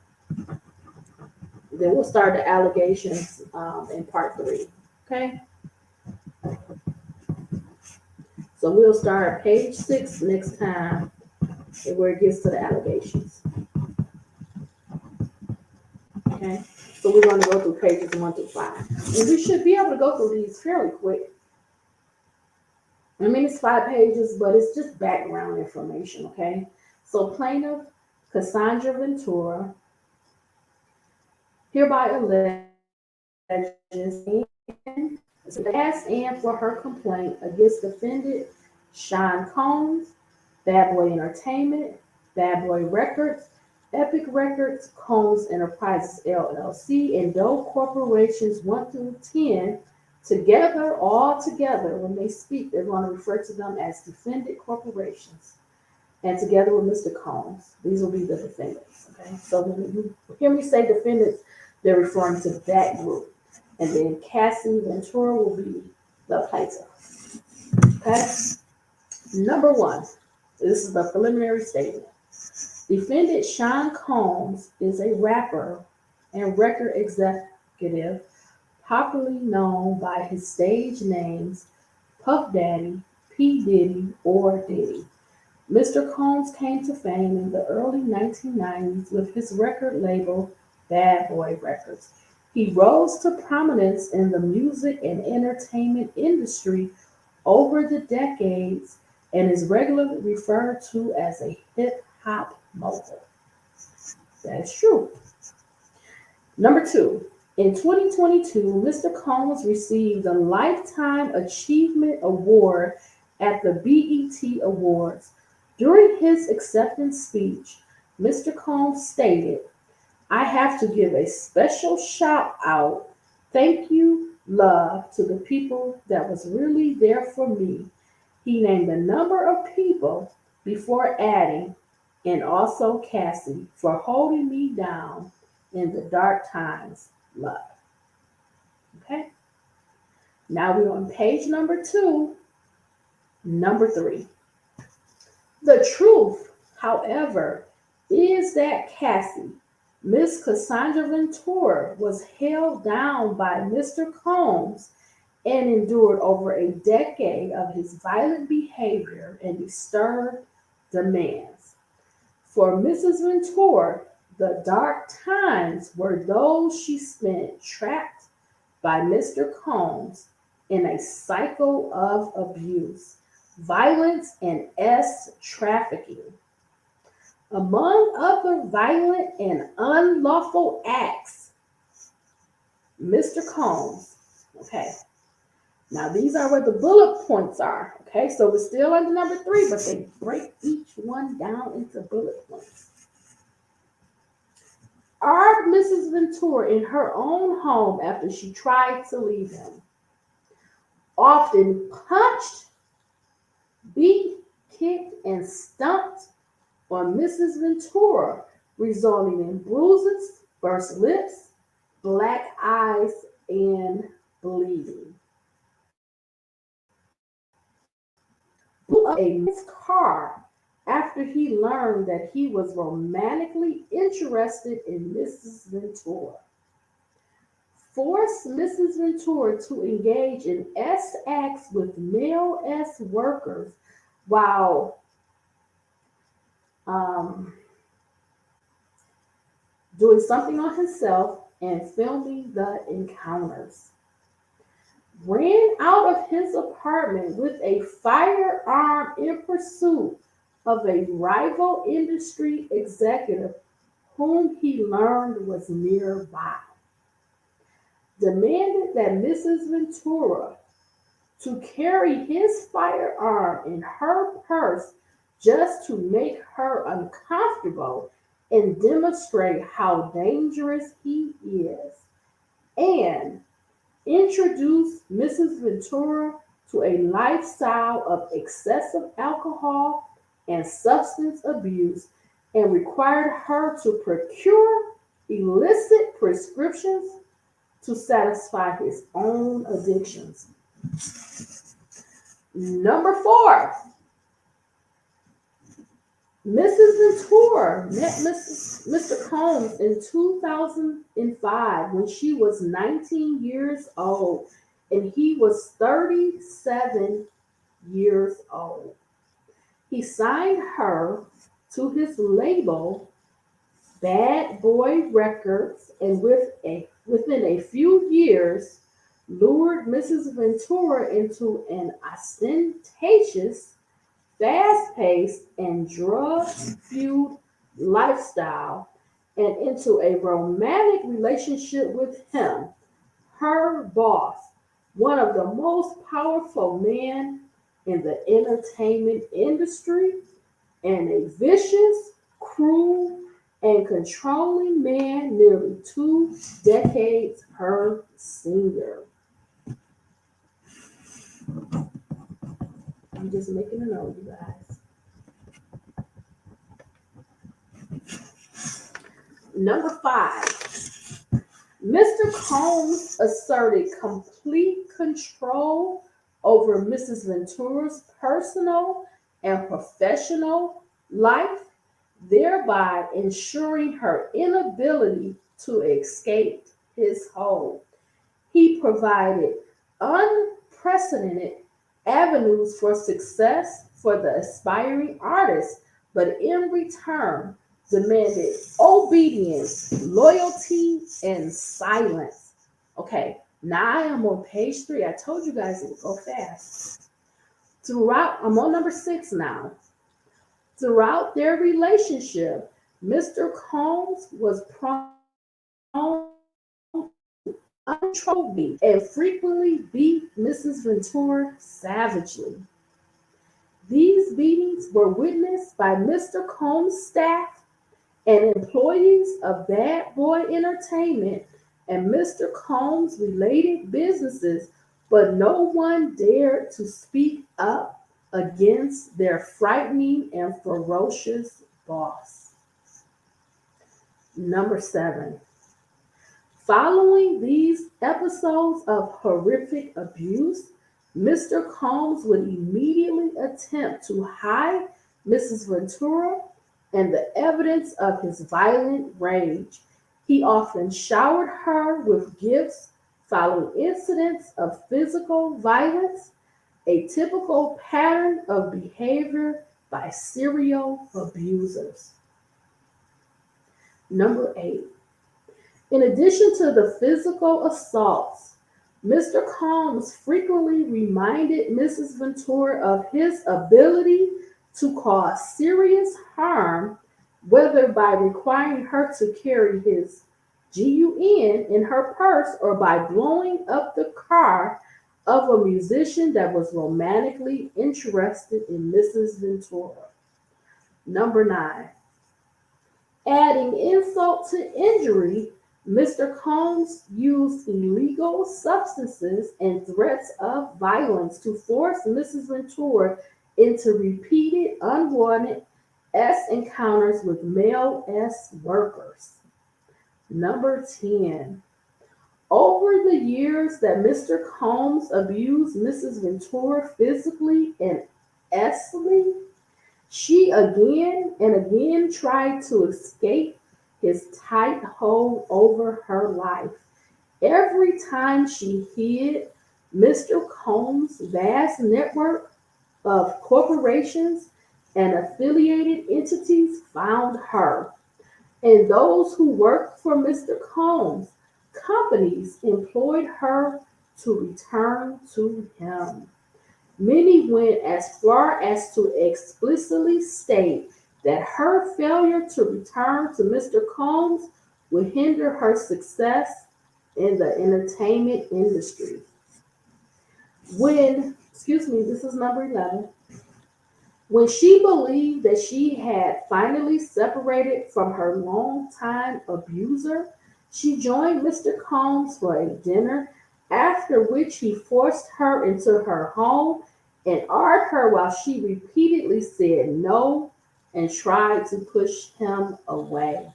Then we'll start the allegations in part 3. Okay, so we'll start page 6 next time, where it gets to the allegations. Okay, so we're going to go through pages 1 through 5, and we should be able to go through these fairly quick. I mean, it's 5 pages, but it's just background information. Okay, so plaintiff Cassandra Ventura hereby alleges asked Ann for her complaint against defendant Sean Combs, Bad Boy Entertainment, Bad Boy Records, Epic Records, Combs Enterprises LLC, and Doe Corporations 1 through 10 together, all together. When they speak, they're going to refer to them as defendant corporations. And together with Mr. Combs, these will be the defendants. Okay, so when you hear me say defendants, they're referring to that group. And then Cassie Ventura will be the plaintiff. Okay, number 1. This is the preliminary statement. Defendant Sean Combs is a rapper and record executive popularly known by his stage names Puff Daddy, P. Diddy, or Diddy. Mr. Combs came to fame in the early 1990s with his record label Bad Boy Records. He rose to prominence in the music and entertainment industry over the decades and is regularly referred to as a hip hop mogul. That's true. Number 2, in 2022, Mr. Combs received a Lifetime Achievement Award at the BET Awards. During his acceptance speech, Mr. Combs stated, "I have to give a special shout out, thank you, love to the people that was really there for me." He named a number of people before adding, "and also Cassie for holding me down in the dark times, love." Okay, now we're on page number 2, number 3. The truth, however, is that Cassie, Miss Cassandra Ventura, was held down by Mr. Combs and endured over a decade of his violent behavior and disturbed demands. For Mrs. Ventura, the dark times were those she spent trapped by Mr. Combs in a cycle of abuse, violence, and trafficking. Among other violent and unlawful acts, Mr. Combs, okay, now these are where the bullet points are, okay, so we're still under number 3, but they break each one down into bullet points. Armed Mrs. Ventura in her own home after she tried to leave him, often punched, beat, kicked, and stomped on Mrs. Ventura, resulting in bruises, burst lips, black eyes, and bleeding. Blew up a man's car after he learned that he was romantically interested in Mrs. Ventura. Forced Mrs. Ventura to engage in acts with male workers while um, doing something on himself and filming the encounters. ran out of his apartment with a firearm in pursuit of a rival industry executive whom he learned was nearby, demanded that Mrs. Ventura to carry his firearm in her purse just to make her uncomfortable and demonstrate how dangerous he is, and introduced Mrs. Ventura to a lifestyle of excessive alcohol and substance abuse and required her to procure illicit prescriptions to satisfy his own addictions. Number four, Mrs. Ventura met Mr. Combs in 2005 when she was 19 years old and he was 37 years old. He signed her to his label, Bad Boy Records, and within a few years, lured Mrs. Ventura into an ostentatious, fast-paced, and drug-fueled lifestyle and into a romantic relationship with him, her boss, one of the most powerful men in the entertainment industry, and a vicious, cruel, and controlling man nearly 2 decades her senior. I'm just making a note, you guys. Number five, Mr. Combs asserted complete control over Mrs. Ventura's personal and professional life, thereby ensuring her inability to escape his hold. He provided unprecedented avenues for success for the aspiring artist, but in return demanded obedience, loyalty, and silence. Okay, now I am on page 3. I told you guys it would go fast. Throughout, I'm on number 6 now. Throughout their relationship, Mr. Combs was prone uncontrollably and frequently beat Mrs. Ventura savagely. These beatings were witnessed by Mr. Combs' staff and employees of Bad Boy Entertainment and Mr. Combs' related businesses, but no one dared to speak up against their frightening and ferocious boss. Number 7. Following these episodes of horrific abuse, Mr. Combs would immediately attempt to hide Mrs. Ventura and the evidence of his violent rage. He often showered her with gifts following incidents of physical violence, a typical pattern of behavior by serial abusers. Number 8. In addition to the physical assaults, Mr. Combs frequently reminded Mrs. Ventura of his ability to cause serious harm, whether by requiring her to carry his GUN in her purse or by blowing up the car of a musician that was romantically interested in Mrs. Ventura. Number 9. Adding insult to injury, Mr. Combs used illegal substances and threats of violence to force Mrs. Ventura into repeated unwanted S encounters with male S workers. Number 10. Over the years that Mr. Combs abused Mrs. Ventura physically and sexually, she again and again tried to escape his tight hold over her life. Every time she hid, Mr. Combs' vast network of corporations and affiliated entities found her. And those who worked for Mr. Combs' companies employed her to return to him. Many went as far as to explicitly state that her failure to return to Mr. Combs would hinder her success in the entertainment industry. This is number 11. When she believed that she had finally separated from her longtime abuser, she joined Mr. Combs for a dinner, after which he forced her into her home and argued her while she repeatedly said no and tried to push him away.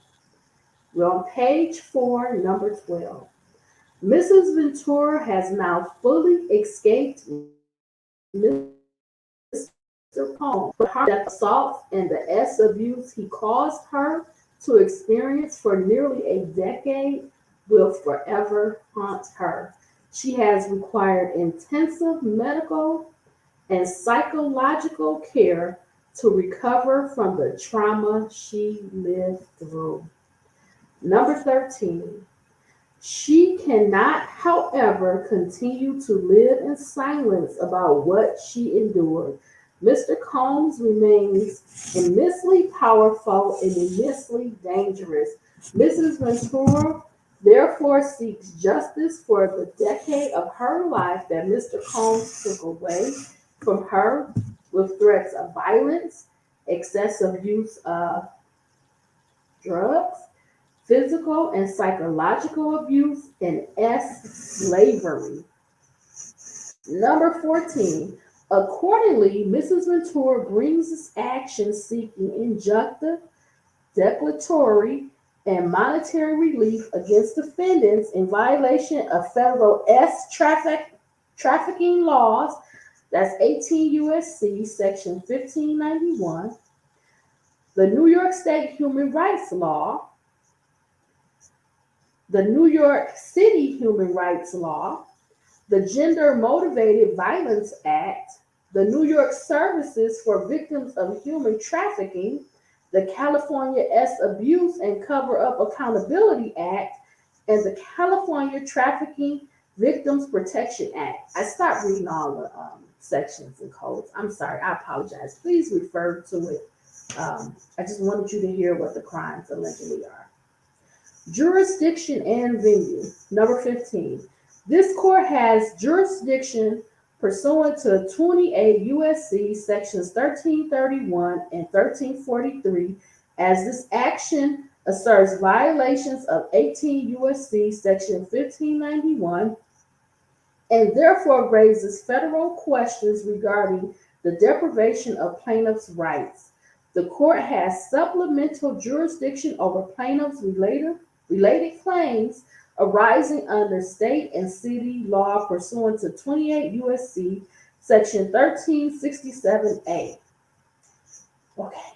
We're on page 4, number 12. Mrs. Ventura has now fully escaped Mr. Combs, but her death assaults and the abuse he caused her to experience for nearly a decade will forever haunt her. She has required intensive medical and psychological care to recover from the trauma she lived through. Number 13. She cannot, however, continue to live in silence about what she endured. Mr. Combs remains immensely powerful and immensely dangerous. Mrs. Ventura therefore seeks justice for the decade of her life that Mr. Combs took away from her with threats of violence, excessive use of drugs, physical and psychological abuse, and slavery. Number 14. Accordingly, Mrs. Ventura brings this action seeking injunctive, declaratory, and monetary relief against defendants in violation of federal trafficking laws. That's 18 U.S.C. Section 1591, the New York State Human Rights Law, the New York City Human Rights Law, the Gender Motivated Violence Act, the New York Services for Victims of Human Trafficking, the California Abuse and Cover Up Accountability Act, and the California Trafficking Victims Protection Act. I stopped reading all the sections and codes. I'm sorry, I apologize. Please refer to it. I just wanted you to hear what the crimes allegedly are. Jurisdiction and venue. Number 15. This court has jurisdiction pursuant to 28 U.S.C. sections 1331 and 1343, as this action asserts violations of 18 U.S.C. section 1591 and therefore raises federal questions regarding the deprivation of plaintiffs' rights. The court has supplemental jurisdiction over plaintiffs' related claims arising under state and city law pursuant to 28 U.S.C. section 1367A. Okay.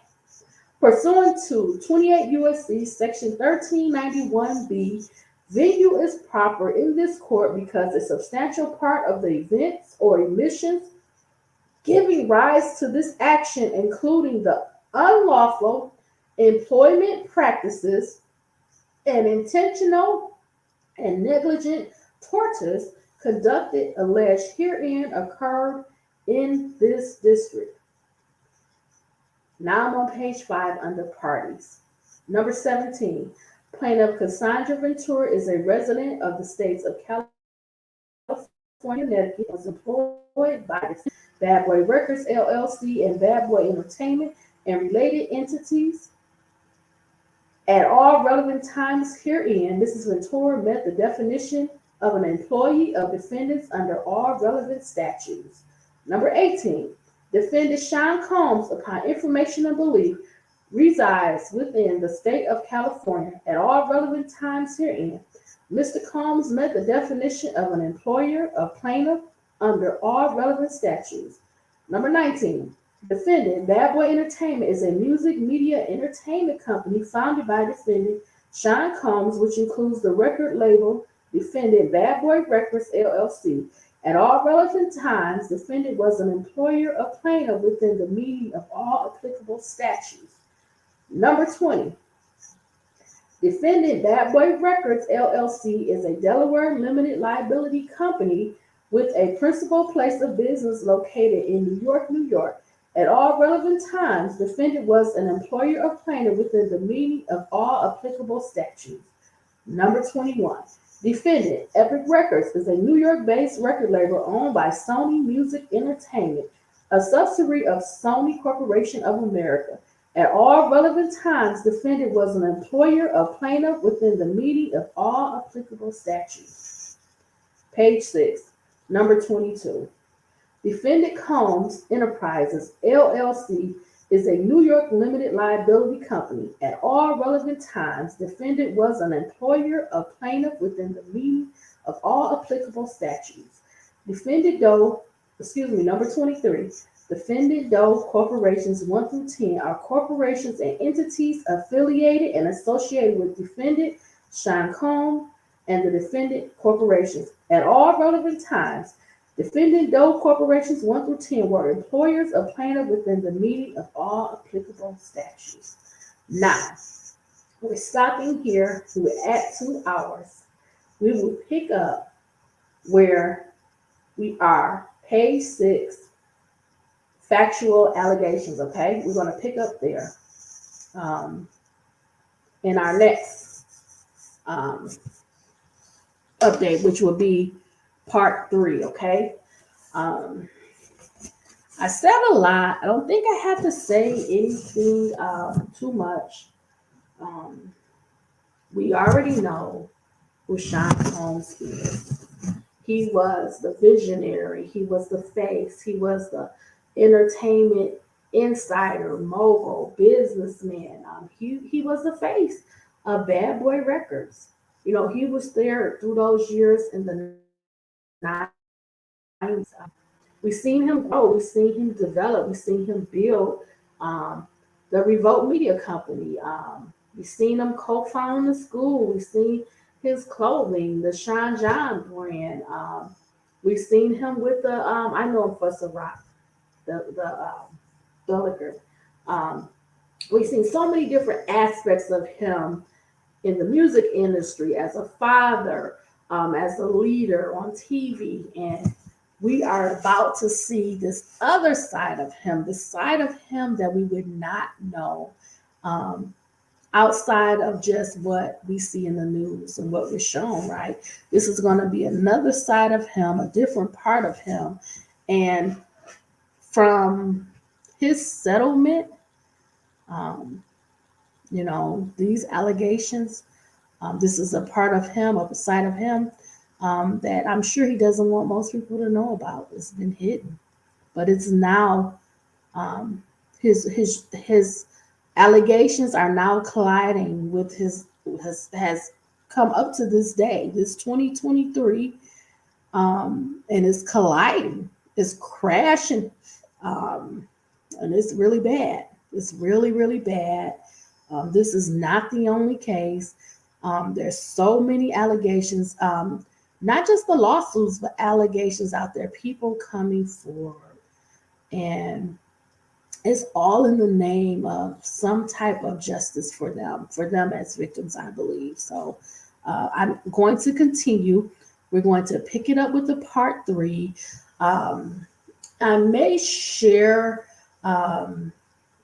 Pursuant to 28 U.S.C. section 1391B, venue is proper in this court because a substantial part of the events or emissions giving rise to this action, including the unlawful employment practices and intentional and negligent tortures conducted alleged herein occurred in this district. Now I'm on page 5 under parties. Number 17. Plaintiff Cassandra Ventura is a resident of the states of California and Connecticut, was employed by the Bad Boy Records LLC and Bad Boy Entertainment and related entities. At all relevant times herein, Mrs. Ventura met the definition of an employee of defendants under all relevant statutes. Number 18. Defendant Sean Combs, upon information and belief, resides within the state of California. At all relevant times herein, Mr. Combs met the definition of an employer of plaintiff under all relevant statutes. Number 19. Defendant Bad Boy Entertainment is a music media entertainment company founded by defendant Sean Combs, which includes the record label defendant Bad Boy Records LLC. At all relevant times, defendant was an employer of plaintiff within the meaning of all applicable statutes. Number 20. Defendant Bad Boy Records LLC is a Delaware limited liability company with a principal place of business located in New York, New York. At all relevant times, defendant was an employer of plaintiff within the meaning of all applicable statutes. Number 21. Defendant Epic Records is a New York-based record label owned by Sony Music Entertainment, a subsidiary of Sony Corporation of America. At all relevant times, defendant was an employer of plaintiff within the meaning of all applicable statutes. Page 6. Number 22. Defendant Combs Enterprises, LLC, is a New York limited liability company. At all relevant times, defendant was an employer of plaintiff within the meaning of all applicable statutes. Number 23. Defendant Doe Corporations 1 through 10 are corporations and entities affiliated and associated with defendant Sean Combs and the defendant corporations. At all relevant times, defendant Doe Corporations 1 through 10 were employers of plaintiff within the meaning of all applicable statutes. Now, we're stopping here. We're at 2 hours. We will pick up where we are, page 6, factual allegations, okay? We're going to pick up there in our next update, which will be part 3, okay? I said a lot. I don't think I have to say anything too much. We already know who Sean Combs is. He was the visionary. He was the face. He was the entertainment insider, mogul, businessman. He was the face of Bad Boy Records. You know, he was there through those years in the 90s. We've seen him grow. We've seen him develop. We've seen him build the Revolt Media Company. We've seen him co-found the school. We've seen his clothing, the Sean John brand. We've seen him with the, I know him for Ciroc, the liquor. We've seen so many different aspects of him in the music industry as a father, as a leader on TV. And we are about to see this other side of him, the side of him that we would not know outside of just what we see in the news and what we're shown, right? This is going to be another side of him, a different part of him. And from his settlement, these allegations, this is a part of him, of a side of him that I'm sure he doesn't want most people to know about. It's been hidden, but it's now his allegations are now colliding with has come up to this day, this 2023, and it's colliding, it's crashing, and it's really bad. It's really, really bad. This is not the only case. There's so many allegations, not just the lawsuits, but allegations out there, people coming forward. And it's all in the name of some type of justice for them as victims, I believe. So I'm going to continue. We're going to pick it up with the part 3. I may share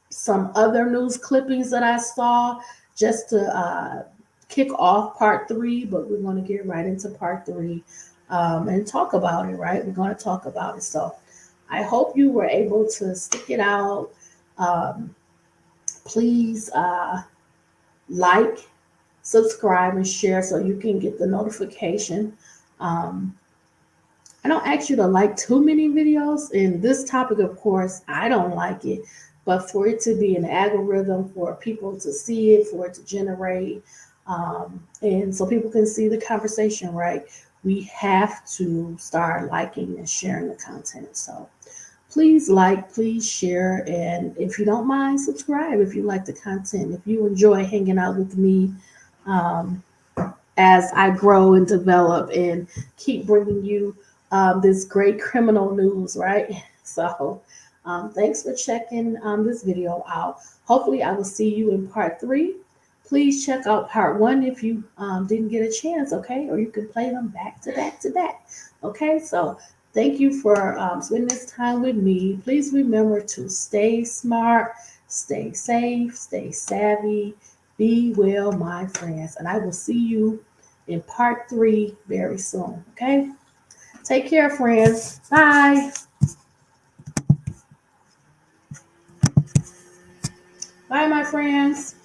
some other news clippings that I saw just to kick off part 3, but we're going to get right into part 3 and talk about it, right? We're going to talk about it. So I hope you were able to stick it out. Please like, subscribe, and share so you can get the notification. I don't ask you to like too many videos. In this topic, of course, I don't like it. But for it to be an algorithm, for people to see it, for it to generate, and so people can see the conversation, right? We have to start liking and sharing the content. So please like, please share, and if you don't mind, subscribe if you like the content. If you enjoy hanging out with me as I grow and develop and keep bringing you this great criminal news, right? So thanks for checking this video out. Hopefully I will see you in part 3. Please check out part one if you didn't get a chance, okay? Or you can play them back to back to back, okay? So thank you for spending this time with me. Please remember to stay smart, stay safe, stay savvy, be well, my friends. And I will see you in part three very soon, okay? Take care, friends. Bye. Bye, my friends.